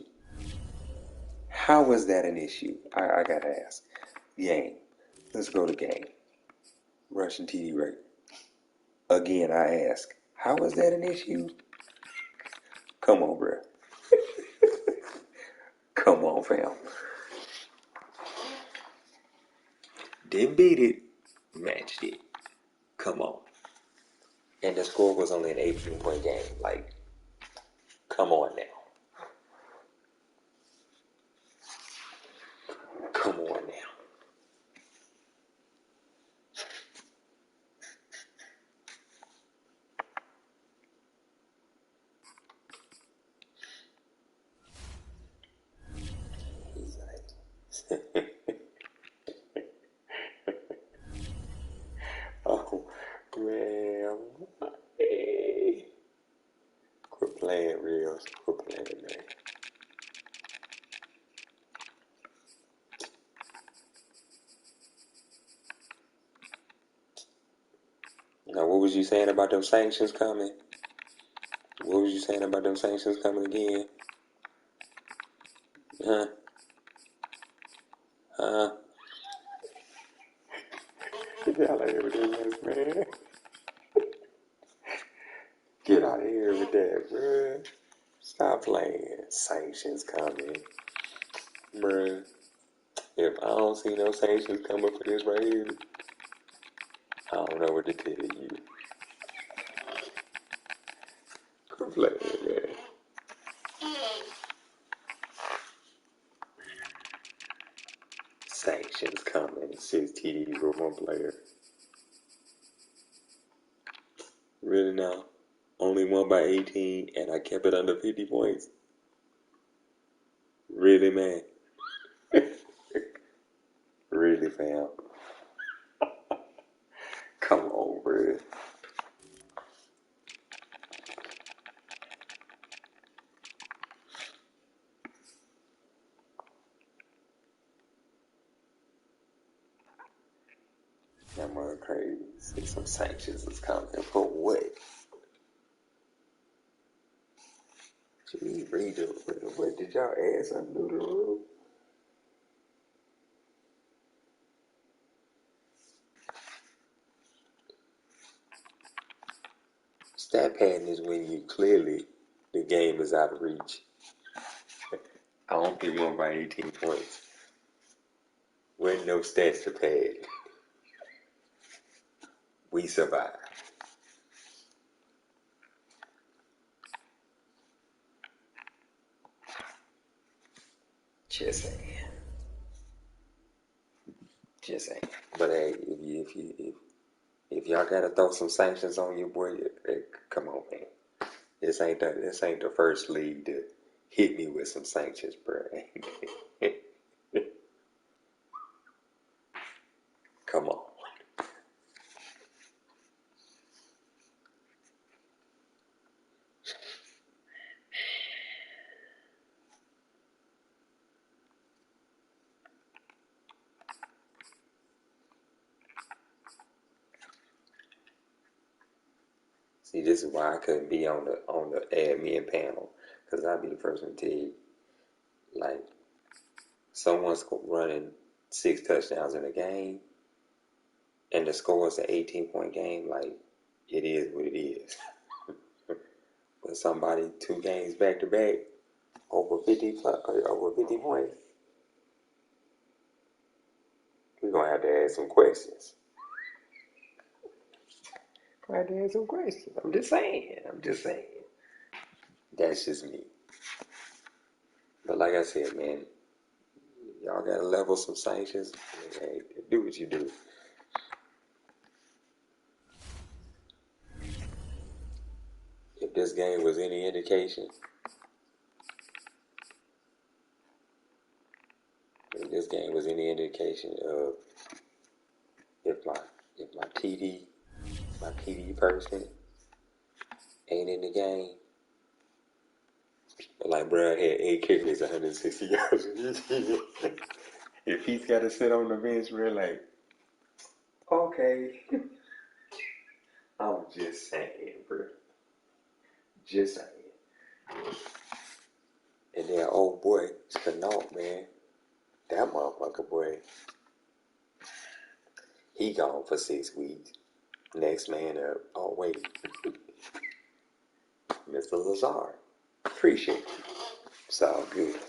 [SPEAKER 4] How is that an issue? I gotta ask. Game. Let's go to game. Russian TD rate. Again, I ask. How is that an issue? Come on, bro. Come on, fam. Didn't beat it. Matched it. Come on. And the score was only an 18-point game. Like, come on now. Come on now. He's like, oh, man. Hey. Quit playing, real. Quit playing, man. Now, what was you saying about them sanctions coming? What was you saying about them sanctions coming again? Huh? Huh? Get out of here with that, man. Get out of here with that, bruh. Stop playing. Sanctions coming. Bruh. If I don't see no sanctions coming for this right here, I don't know what to tell you. Quit playing, man. Sanctions coming. 6 TDs with one player. Really now? Only won by 18 and I kept it under 50 points. Really, man? Really, fam? Come on, bro. That mother crazy. See, some sanctions is coming. For what? Gee, read it. What did y'all add something new to the rule? Stat padding is when you clearly the game is out of reach. I don't think won by 18 points. With no stats to pad. We survive. Just saying. Just saying. But hey, if y'all gotta throw some sanctions on your boy, hey, come on, man. This ain't the first league to hit me with some sanctions, bro. Come on. See, this is why I couldn't be on the admin panel, because I'd be the first one to tell you, like, someone's running 6 touchdowns in a game, and the score is an 18-point game. Like, it is what it is. But somebody 2 games back to back over 50 points, we're gonna have to ask some questions. I had to ask some questions. I'm just saying. That's just me. But like I said, man, Y'all gotta level some sanctions. Hey, do what you do. If this game was any indication, of if my PD person ain't in the game, like Brad had 8 carries, 160 yards. If he's got to sit on the bench, we're like, okay. I'm just saying, bro. Just saying. And then, oh boy, Chenault, man. That motherfucker, boy. He gone for 6 weeks. Next man up. Oh, wait. Mr. Lazard. Appreciate you. It's all good.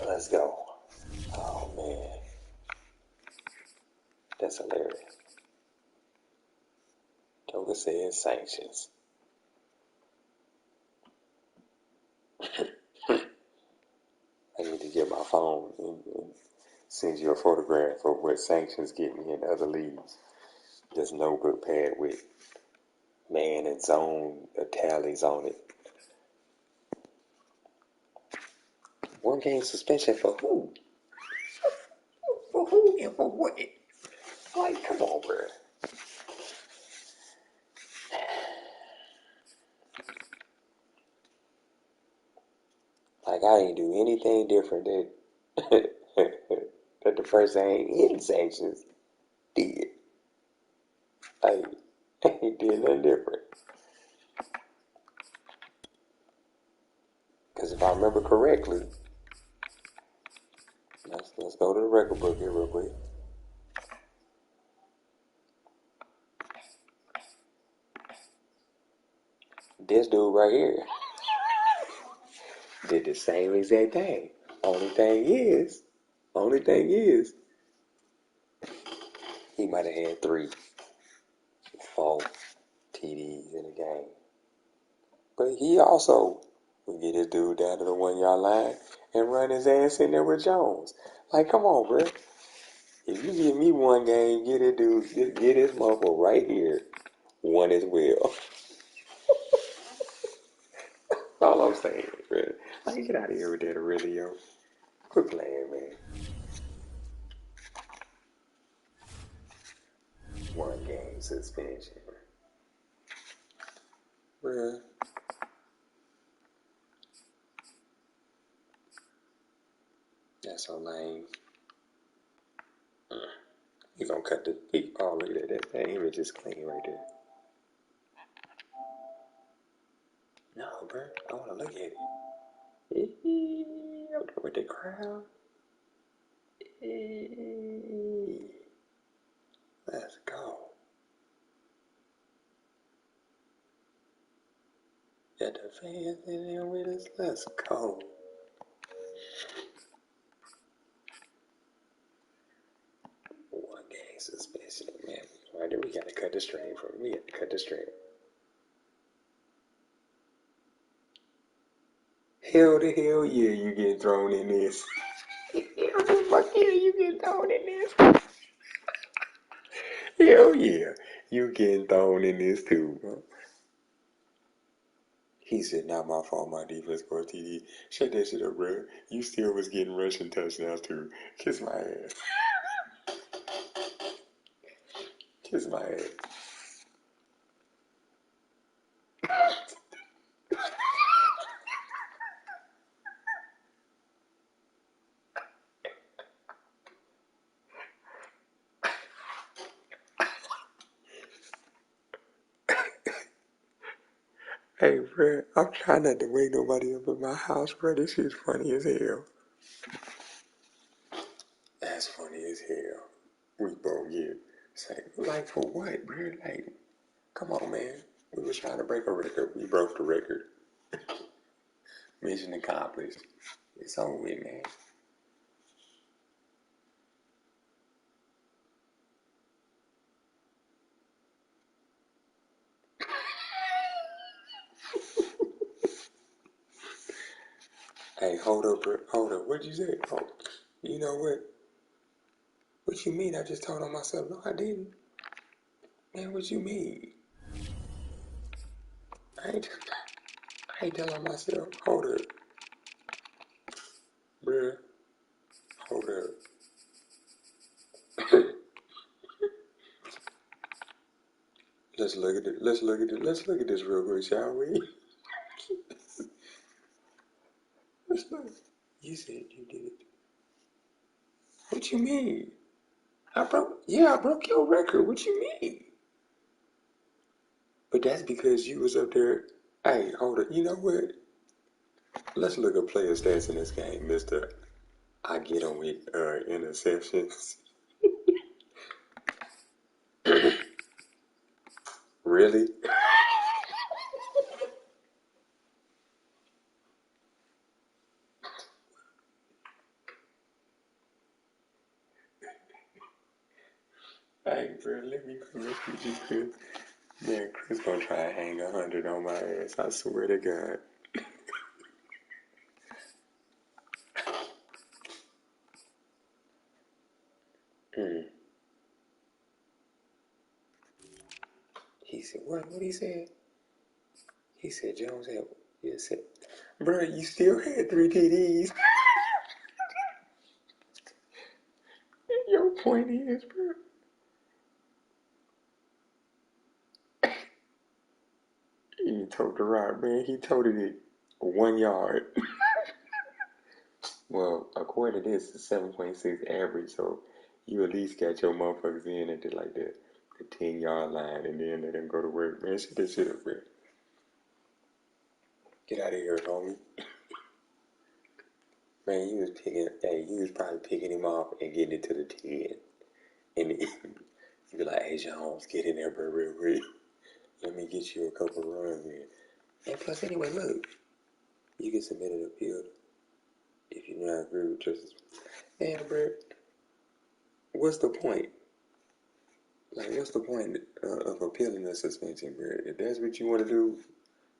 [SPEAKER 4] Let's go. Oh, man. That's hilarious. Toga says sanctions. I need to get my phone and send you a photograph of what sanctions get me in other leagues. This notebook pad with man and zone tallies on it. 1 game suspension for who? For who and for what? Like, come on, bro. Like, I ain't do anything different that that the person ain't in sanctions did. Like, I ain't did nothing different. Because if I remember correctly, let's go to the record book here real quick. This dude right here did the same exact thing. Only thing is, he might have had 3, 4 TDs in the game. But he also would get his dude down to the 1-yard line and run his ass in there with Jones. Like, come on, bro. If you give me 1 game, get his motherfucker right here, 1 as well. All I'm saying, bro. Like, get out of here with that already, yo. Quit playing, man. 1 game suspension, bro. That's so lame. He gonna cut the feet. Oh, look at that. That image is clean right there. No, bro. I wanna look at it. Up there with the crowd. Let's go. Got the fans in there with us. Let's go. One game suspension, man. Right there, we gotta cut the string from. We got to cut the string. Hell to hell yeah, you get thrown in this. Hell the fuck yeah, you get thrown in this. Hell yeah, you getting thrown in this too, bro. He said, not my fault, my defense scored TD. Shut that shit up, bro. You still was getting rushing touchdowns too. Kiss my ass. Kiss my ass. Hey, bro, I'm trying not to wake nobody up in my house, bro. This shit's funny as hell. That's funny as hell. We both get like for what, bro? Like, come on, man. We was trying to break a record. We broke the record. Mission accomplished. It's over with, man. Hey, hold up, bro. Hold up. What'd you say? Oh, you know what? What you mean? I just told on myself. No, I didn't. Man, what you mean? I ain't telling myself. Hold up, bruh. Hold up. Let's look at it. Let's look at this real quick, shall we? Let's look. You said you did it. What you mean? I broke your record. What you mean? But that's because you was up there. Hey, hold up. You know what? Let's look at player stats in this game, Mister. I get on with interceptions. Really? Hey, bro, let me correct you, Chris. Man, Chris gonna try to hang 100 on my ass. I swear to God. Mm. He said, what? What he said? He said Jones had, you said, bro, you still had 3 TDs. Your point is, bro. He told the rock, man. He toted it 1 yard. Well, according to this, it's 7.6 average, so you at least got your motherfuckers in at the 10-yard line, and then let them go to work. Man, shit this shit up, bro. Get out of here, homie. Man, you was probably picking him off and getting it to the 10. And then you be like, hey, Jones, get in there, bro, real quick. Let me get you a couple runs in. And plus, anyway, look, you can submit an appeal if you do not agree with justice. Man, bro, what's the point? Like, what's the point of appealing the suspension, bro? If that's what you want to do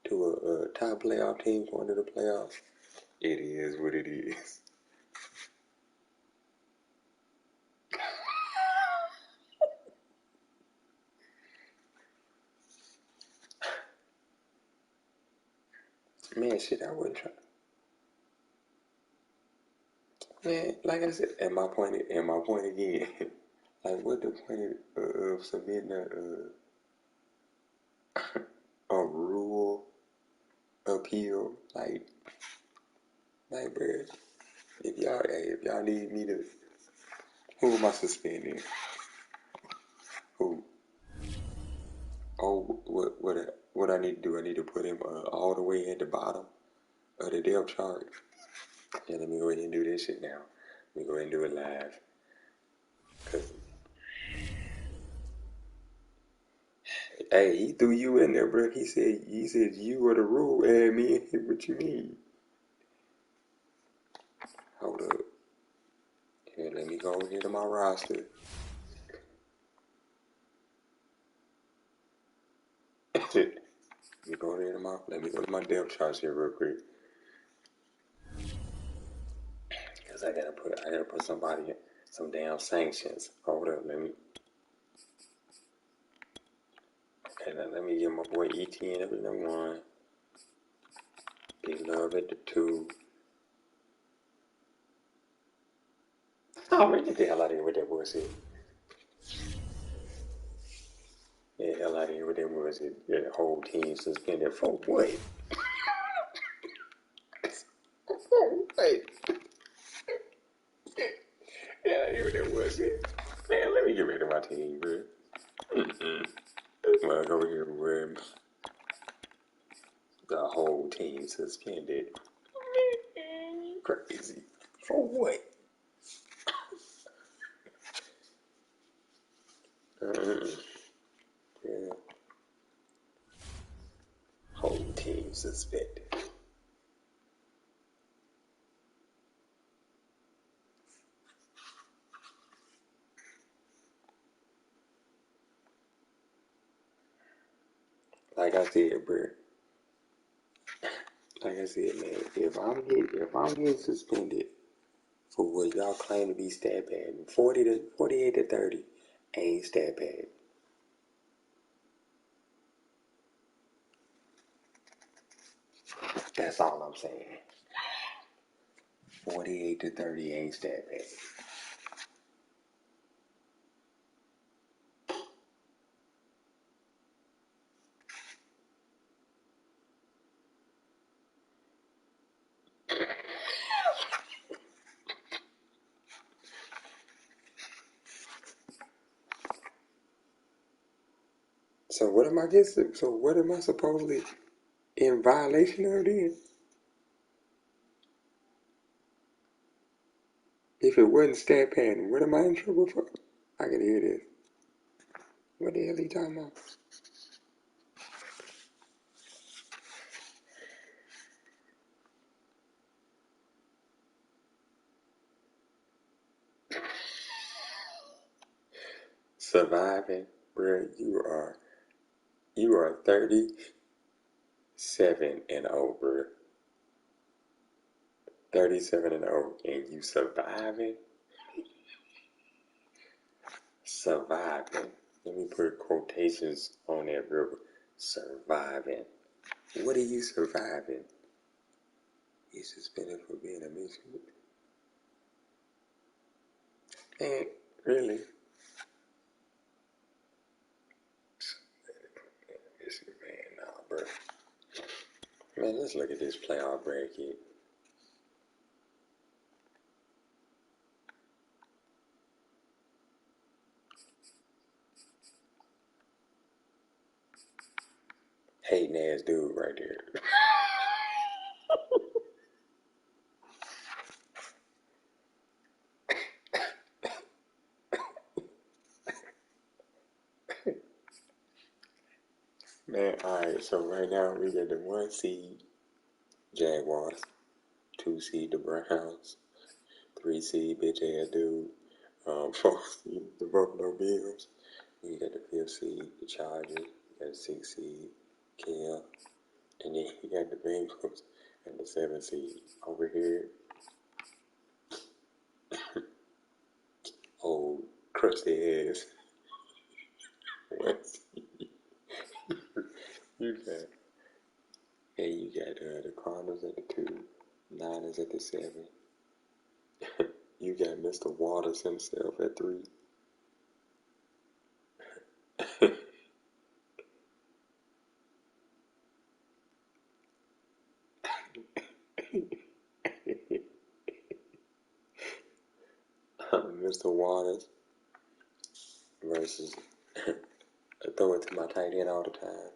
[SPEAKER 4] to a top playoff team going to the playoffs, it is what it is. Man, shit, I wouldn't try. Man, like I said, and my point again, like, what the point of submitting a rule appeal? Like, bro, if y'all need me to, who am I suspending? Who? Oh, what I need to do? I need to put him all the way at the bottom of the depth chart. Yeah, let me go ahead and do this shit now. Let me go ahead and do it live. Cause, hey, he threw you in there, bro. He said you were the rule, and me. What you mean? Hold up. Here, let me go over here to my roster. Let me go to my depth charts here real quick. Cause I gotta put somebody in some damn sanctions. Hold up, okay, now let me give my boy ETN up at the 1. Big Love at the 2. Oh man, get the hell out of here with that bullshit. Get the hell out of here with that bullshit. Get the whole team suspended for what? Wait. Get out of here with that bullshit. Man, let me get rid of my team, bro. Well, over here where the whole team suspended. Crazy. For what? Yeah. Whole team suspended. Like I said, bro. like I said, man, if I'm getting suspended for what y'all claim to be stat padding, 48 to 30 ain't stat padding. That's all I'm saying. 48 to 30 ain't stat padding. So what am I supposedly in violation of then? If it wasn't stat padding, what am I in trouble for? I can hear this. What the hell are you talking about? Surviving, bro, you are 37 and over. 37 and over, and you surviving? Surviving. Let me put quotations on that real quick. Surviving. What are you surviving? You suspended for being a misfit? Man, really? Man, nah, bro. Man, let's look at this playoff bracket. Hating ass dude right there. Man, alright, so right now we got the 1 seed Jaguars, 2 seed the Browns, 3 seed bitch ass dude, 4 seed the Buffalo Bills. You got the 5th seed the Chargers, you got the 6th seed Cal, and then you got the Bengals and the 7th seed over here. Old crusty ass. You got the Cardinals at the 2, Niners at the 7. You got Mr. Waters himself at 3. Mr. Waters versus I throw it to my tight end all the time.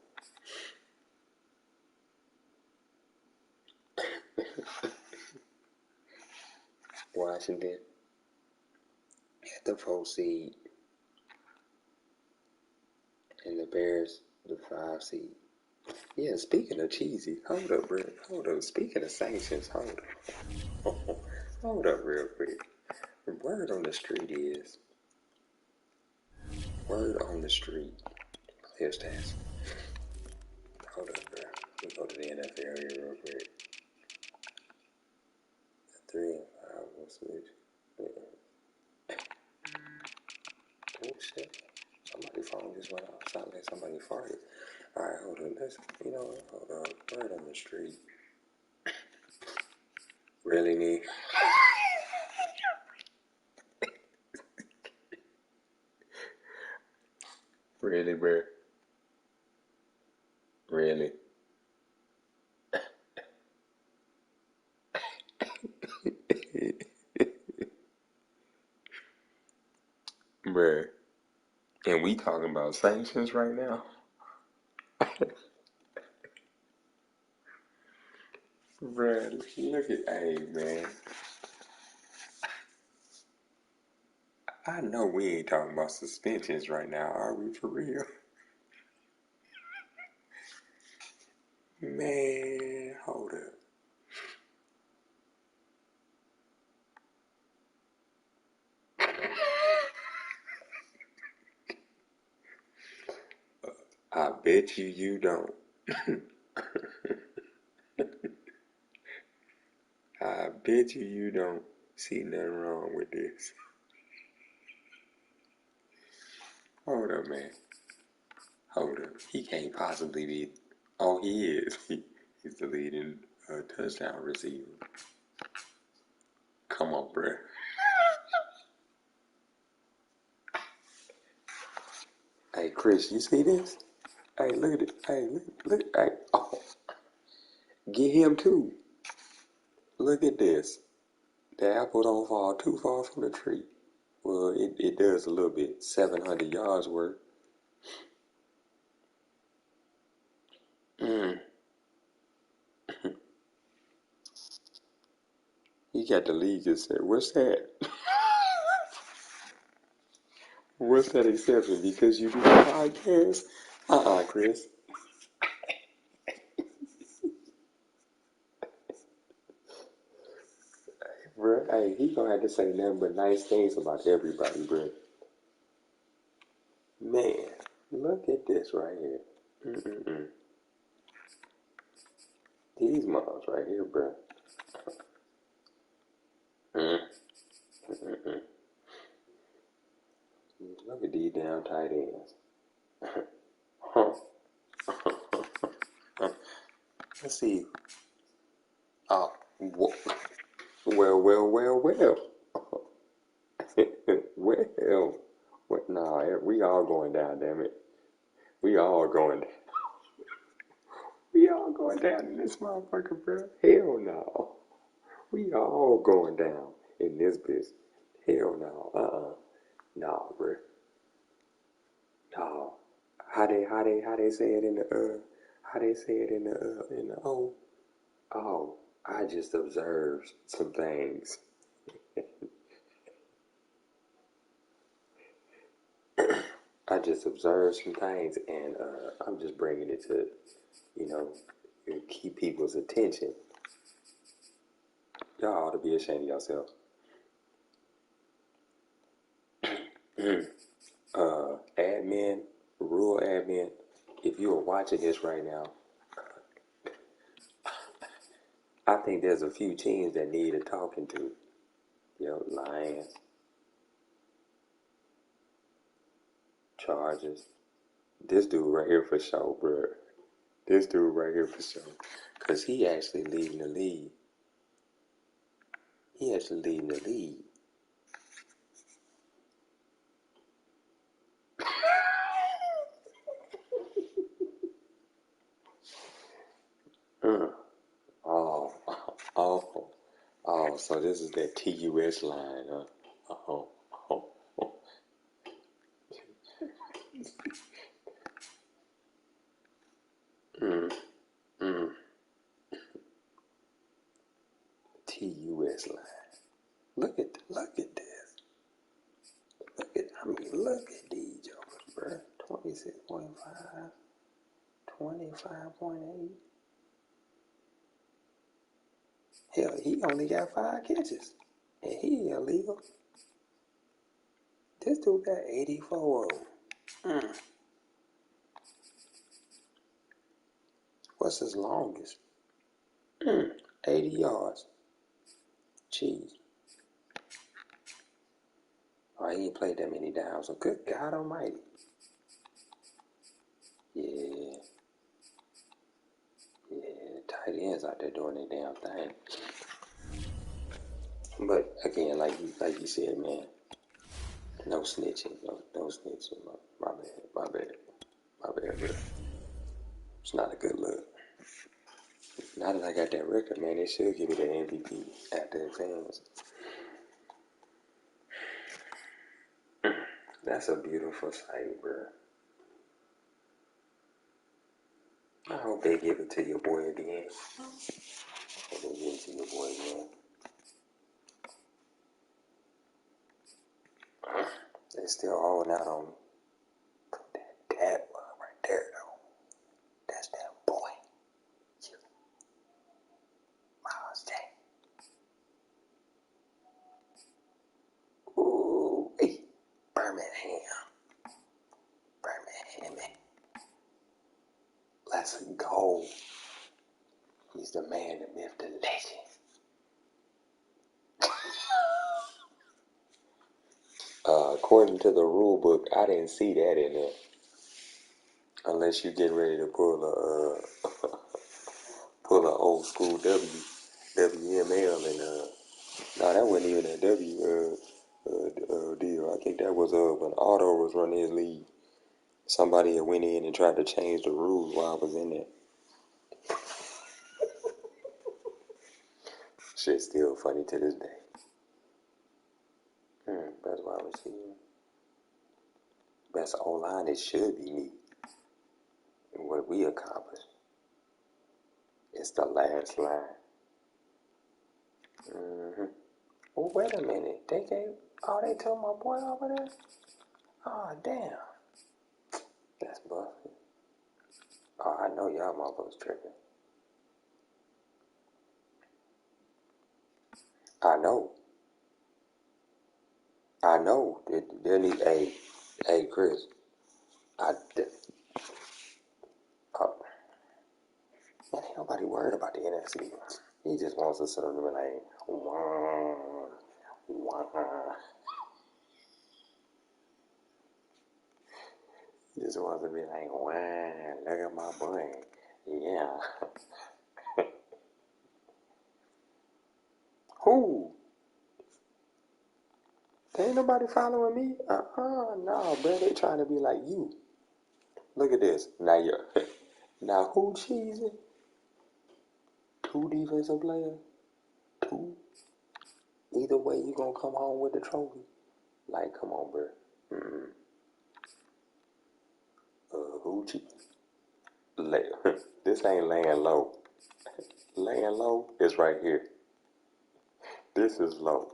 [SPEAKER 4] Washington at the 4 seed, and the Bears the 5 seed. Yeah, speaking of cheesy, hold up, bro. Hold up. Speaking of sanctions, hold up. Hold up real quick. Word on the street is, word on the street, player stats. Hold up, bro. We go to the NFL here real quick. 3 and 5 will switch. Oh shit. Somebody phone just went off. Sound like somebody farted. Alright, hold on. Hold on. Word on the street. Really, me? Really, bro? Really? Bruh. And we talking about sanctions right now? Bruh, look at, hey, man. I know we ain't talking about suspensions right now, are we, for real? Man, hold up. I bet you don't. I bet you don't see nothing wrong with this. Hold up, man. Hold up. He can't possibly be. Oh, he is. He's the leading touchdown receiver. Come on, bruh. Hey, Chris, you see this? Hey, look at it. Hey, look. Hey, oh. Get him too. Look at this. The apple don't fall too far from the tree. Well, it does a little bit. 700 yards worth. He got the league and said, what's that? What's that exception? Because you do a podcast? Chris. Bruh, hey, he gonna have to say nothing but nice things about everybody, bruh. Man, look at this right here. These moms right here, bruh. Look at these damn tight ends. Let's see. Oh, well. Nah, we all going down, damn it. We all going down. We all going down in this motherfucker, bro. Hell no. We all going down in this bitch. Hell no. Nah, bro. No. How they say it in the how they say it in the oh, I just observed some things. I just observed some things, and I'm just bringing it to, keep people's attention. Y'all ought to be ashamed of yourself. Admin, rural admin, if you are watching this right now, I think there's a few teams that need a talking to. Lions, Chargers. This dude right here for sure, bro. This dude right here for sure. Because he actually leading the league. Oh, so this is that TUS line, huh? Oh. TUS line. Look at this. Look at these jokers, bro. 26.5, 25.8. Hell, he only got 5 catches. And he illegal. This dude got 84 of them. What's his longest? 80 yards. Jeez. Oh, he ain't played that many downs. So good God almighty. Yeah, tight ends out there doing their damn thing. But again, like you said, man, no snitching, no snitching. My bad, bro. It's not a good look. Now that I got that record, man, they should give me the MVP after exams. That's a beautiful sight, bro. I hope they give it to your boy again. They still holding out on that one right there, though. That's that boy. Miles Jack. Ooh, hey. Birmingham, man. Let's go. He's the man, the myth, the legend. According to the rule book, I didn't see that in there. Unless you get ready to pull a old school WML and no, that wasn't even a deal. I think that was when Otto was running his league. Somebody had went in and tried to change the rules while I was in there. Shit's still funny to this day. Best wide receiver. Best O-line, it should be me. And what we accomplished. It's the last line. Oh, wait a minute. They took my boy over there? Oh, damn. That's busted. Oh, I know y'all motherfuckers tripping. I know. They need, hey, Chris. Man, ain't nobody worried about the NFC. He just wants to sit on the like, wah, wah. He just wants to be like, wah, look at my boy. Yeah. Who? Ain't nobody following me? No, bro. They trying to be like you. Look at this. Now who cheesing? 2 defensive players? 2? Either way, you gonna come home with the trophy. Like, come on, bro. Who cheesing? This ain't laying low. Laying low is right here. This is low.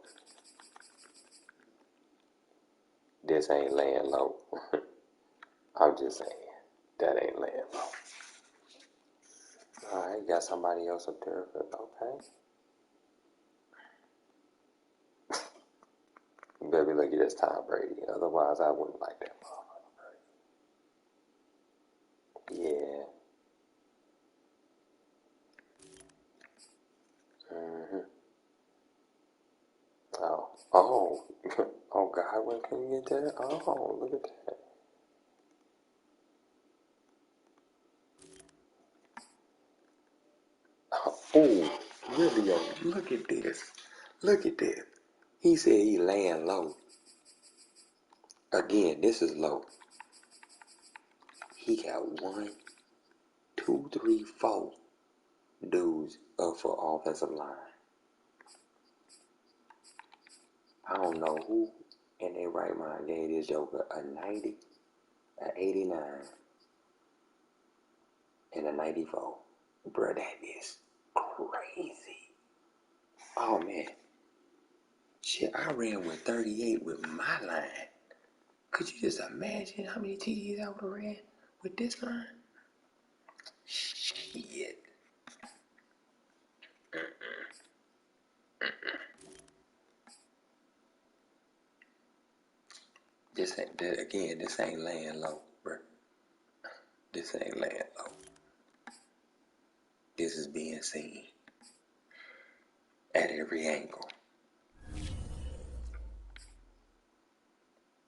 [SPEAKER 4] This ain't laying low. I'm just saying. That ain't laying low. Alright, got somebody else up there. Okay. You better be lucky that's Tom Brady. Otherwise, I wouldn't like that motherfucker. Yeah. Oh. Oh. Oh, God, when can you get that? Oh, look at that. Oh, really? Look at this. Look at this. He said he laying low. Again, this is low. He got 1, 2, 3, 4 dudes up for offensive line. I don't know who in their right mind gave this joker a 90, an 89, and a 94. Bruh, that is crazy. Oh, man. Shit, I ran with 38 with my line. Could you just imagine how many TDs I would have ran with this line? Shit. This ain't laying low, bruh. This ain't laying low. This is being seen at every angle.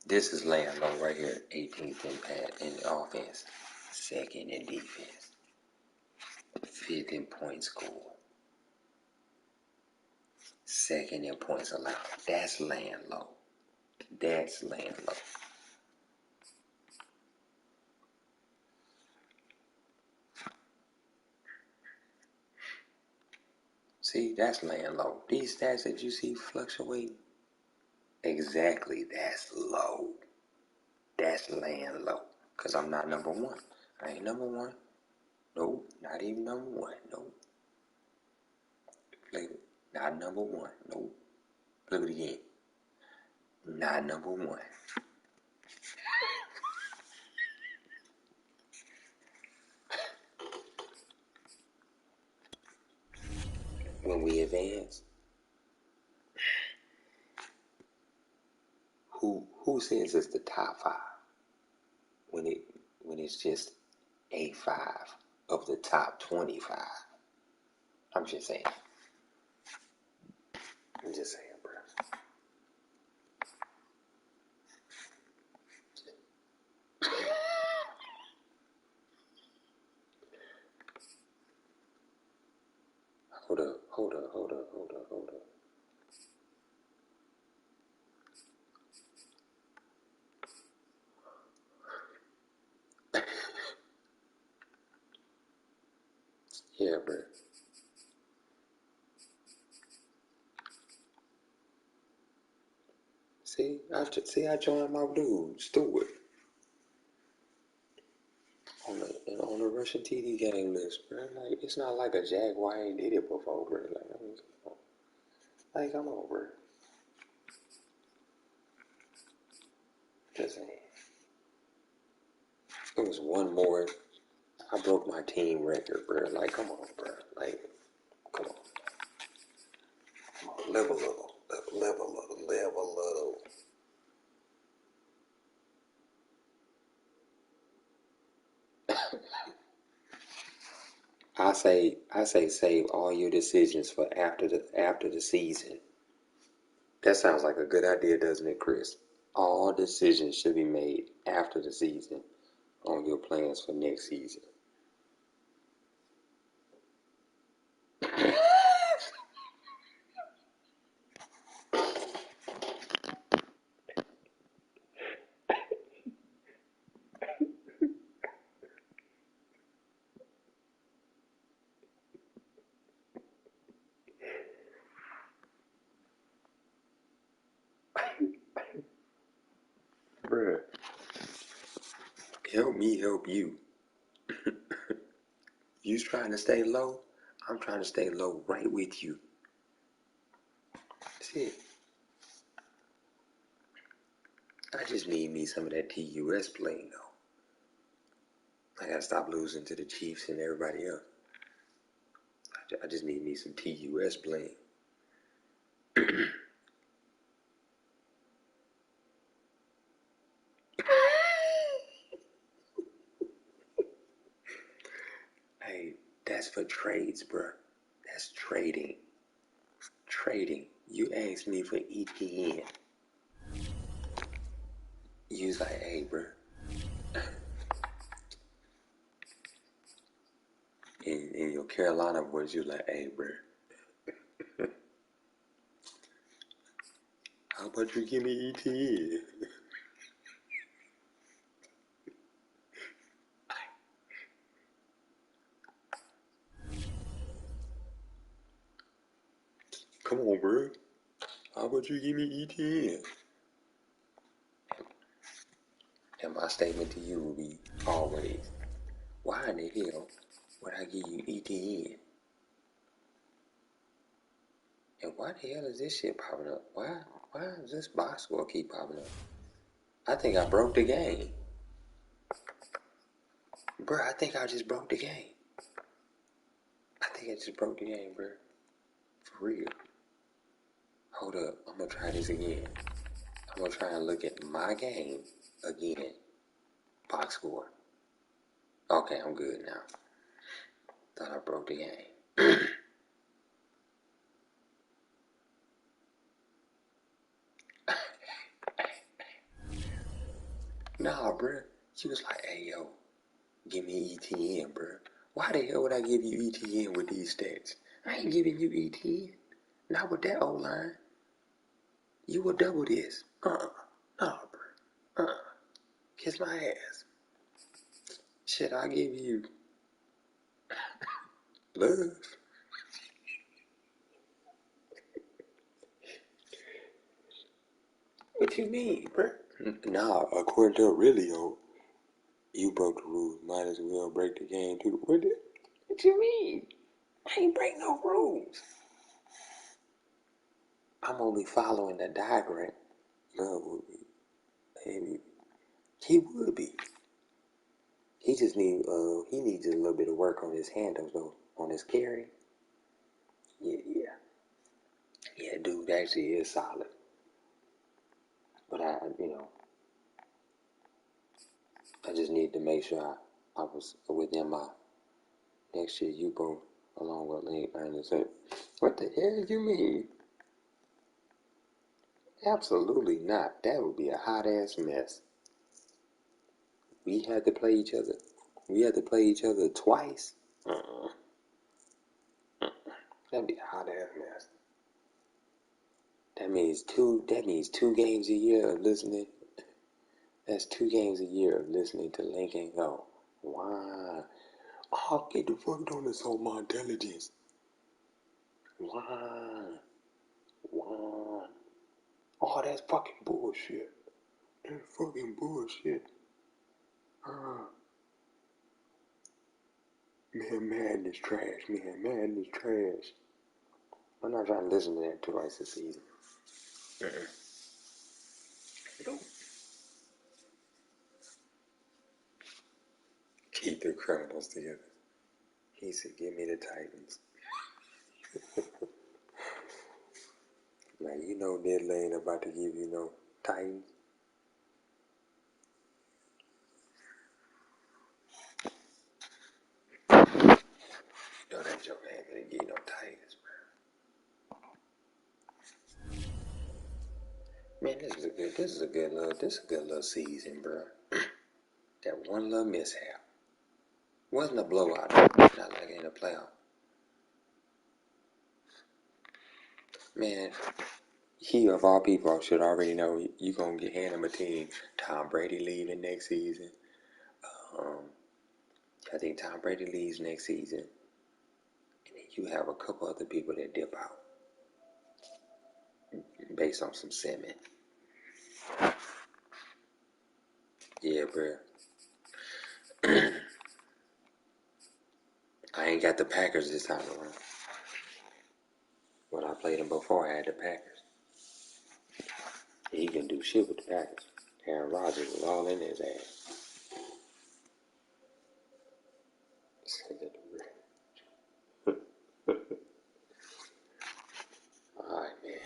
[SPEAKER 4] This is laying low right here. 18th in offense, 2nd in defense, 5th in points scored, 2nd in points allowed. That's laying low. That's laying low. See, that's laying low. These stats that you see fluctuating, exactly, that's low. That's laying low. Because I'm not number 1. I ain't number 1. Nope, not even number 1. Nope. Look, not number 1. Nope. Look at it again. Not number 1. When we advance, who says it's the top 5 when it's just A5 of the top 25? I'm just saying. I'm just saying, bro. Hold up. Yeah, bro. I joined my dude, Stewart, on the Russian TD game list, bro. Like, it's not like a Jaguar ain't did it before, bro. Come on, bro. Just saying. It was one more. I broke my team record, bro. Like, come on, bro. Like, come on. Level a little. I say save all your decisions for after the season. That sounds like a good idea, doesn't it, Chris? All decisions should be made after the season on your plans for next season. Bruh, help me help you. You trying to stay low? I'm trying to stay low right with you. That's it. I just need me some of that TUS playing though. I gotta stop losing to the Chiefs and everybody else. I just need me some TUS playing. Hey, that's for trades, bruh. That's trading. Trading. You asked me for ETN. You was like, hey, bruh. In your Carolina voice, you like, hey, bruh. How about you give me ETN? Come on, bruh. How about you give me ETN? And my statement to you will be always, why in the hell would I give you ETN? And why the hell is this shit popping up? Why does this box score keep popping up? I think I broke the game. Bruh, I think I just broke the game. I think I just broke the game, bruh. For real. Hold up, I'm gonna try this again. I'm gonna try and look at my game again. Box score. Okay, I'm good now. Thought I broke the game. Nah, bruh. She was like, hey, yo, give me ETN, bruh. Why the hell would I give you ETN with these stats? I ain't giving you ETN. Not with that O-line. You will double this. Nah, bruh. Kiss my ass. Shit, I give you love. What you mean, bruh? Nah, according to Aurelio, you broke the rules. Might as well break the game too. What you mean? I ain't break no rules. I'm only following the diagram. Love would be. Maybe. He would be. He just needs a little bit of work on his handles though, on his carry. Yeah. Yeah, dude actually is solid. But I just need to make sure I was within my next year you both along with Link Ernest. What the hell you mean? Absolutely not. That would be a hot ass mess. We had to play each other. We had to play each other twice. That'd be a hot ass mess. That means two games a year of listening. That's 2 games a year of listening to Lincoln go. Wow. Oh, get the fuck on this whole my intelligence. Wow. Wow. Oh, that's fucking bullshit. That's fucking bullshit. Man, Madden is trash. Man, Madden is trash. I'm not trying to listen to that twice a season. Keep the criminals together. He said, give me the Titans. Like, you know Diddley ain't about to give you no Titans. No, that joke ain't gonna give you no Titans, man. This is a good little season, bro. That one little mishap. Wasn't a blowout, not like in a playoff. Man, he of all people should already know you gonna get hand him a team. Tom Brady leaving next season. I think Tom Brady leaves next season, and then you have a couple other people that dip out based on some sentiment. Yeah, bro. I ain't got the Packers this time around. When I played them before, I had the Packers. He can do shit with the Packers. Aaron Rodgers was all in his ass. Alright, man.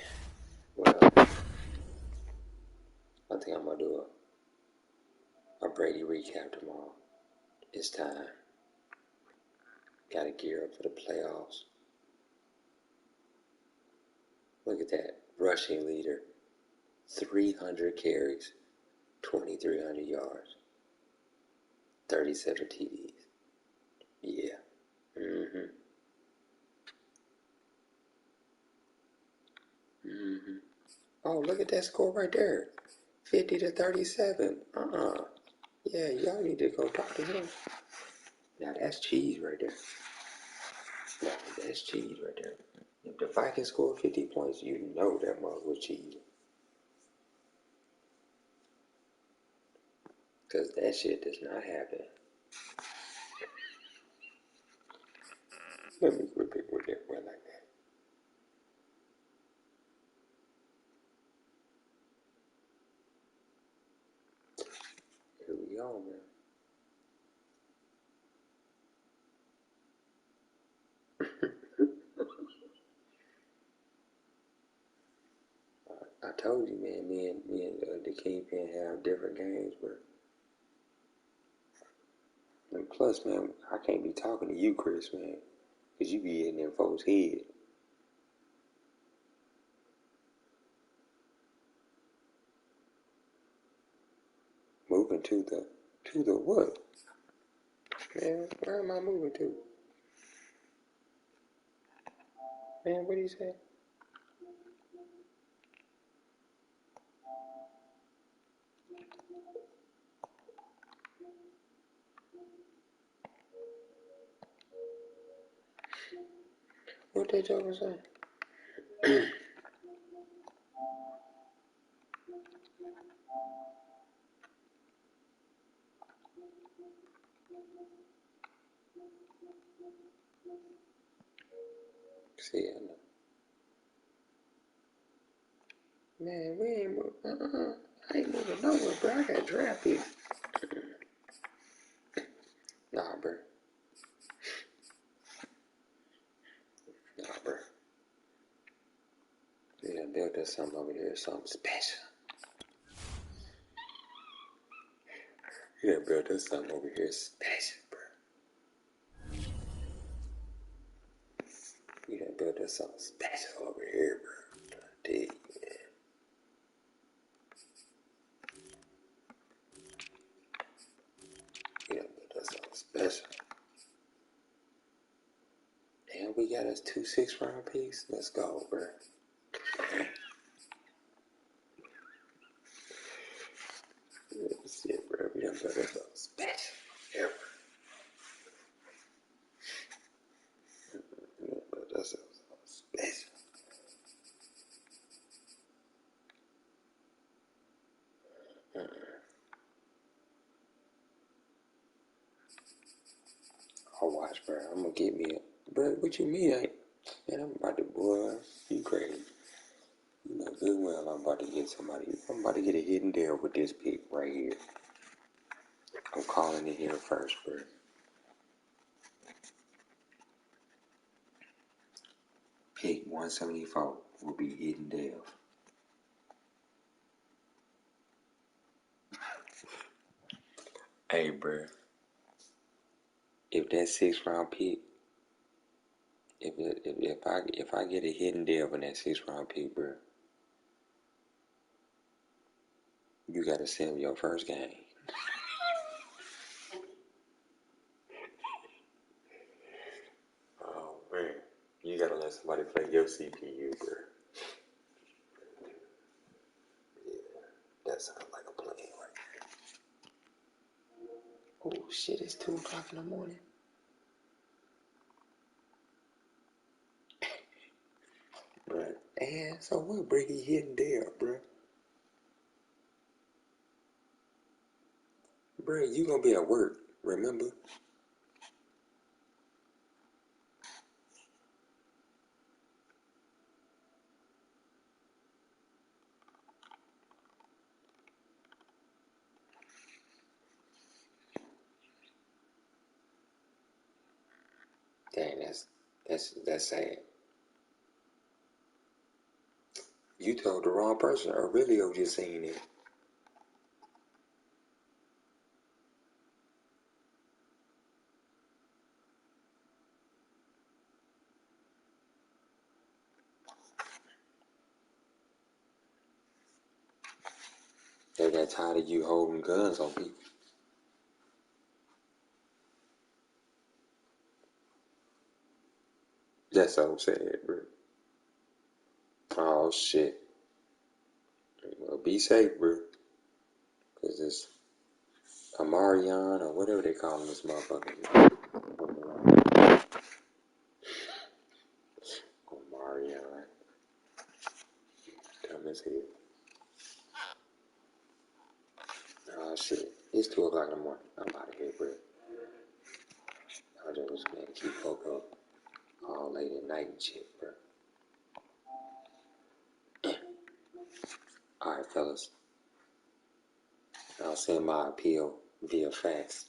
[SPEAKER 4] Well, I think I'm going to do a Brady recap tomorrow. It's time. Got to gear up for the playoffs. Look at that. Rushing leader. 300 carries. 2,300 yards. 37 TDs. Yeah. Oh, look at that score right there. 50-37. Yeah, y'all need to go talk to him. Now that's cheese right there. Now that's cheese right there. If the Vikings score 50 points, you know that mug was cheese. Because that shit does not happen. Let me quit it with that one like that. Here we go, man. I told you, man, me and the Kingpin have different games, but and plus, man, I can't be talking to you, Chris, man, because you be in them folks' head. Moving to the what? Man, where am I moving to? Man, what do you say? What that joker say? See, I know. Man, we ain't moving. I ain't moving nowhere, bro. I got draft picks. Nah, bro. Nah, bro. You done built us something over here, something special. You done built us something over here special, bro. You done built us something special over here, bro. I tell you, man. And we got us 2 6-round picks. Let's go, bro. Shit, bro. We done put us on special ever. But that's special. I'll watch, bro. I'm gonna get me a. Bro, what you mean? Man, I'm about to, boy. You crazy. You know good well I'm about to get somebody. I'm about to get a hidden deal with this pick right here. I'm calling it here first, bro. Pick 174 will be hidden deal. Hey, bro. If that 6-round pick, if I get a hidden deal in that 6-round pick, bro, you gotta send me your first game. Oh man, you gotta let somebody play your CPU, bro. Yeah, that sounds like a plan right there. Oh shit, it's 2 o'clock in the morning. Bruh, and so what, bro? He hidden deal, bro. Bro, you gonna be at work, remember? Dang, that's sad. You told the wrong person. Aurelio just seen it. They got tired of you holding guns on people. That's so sad, bro. Oh shit. Well, be safe, bro. Cause it's Amarion or whatever they call him, this motherfucker. Omarion. Dumb as hell. Oh shit. It's 2 o'clock in the morning. I'm out of here, bro. I just man keep folk up all late at night and shit, bro. Alright, fellas. I'll send my appeal via fax.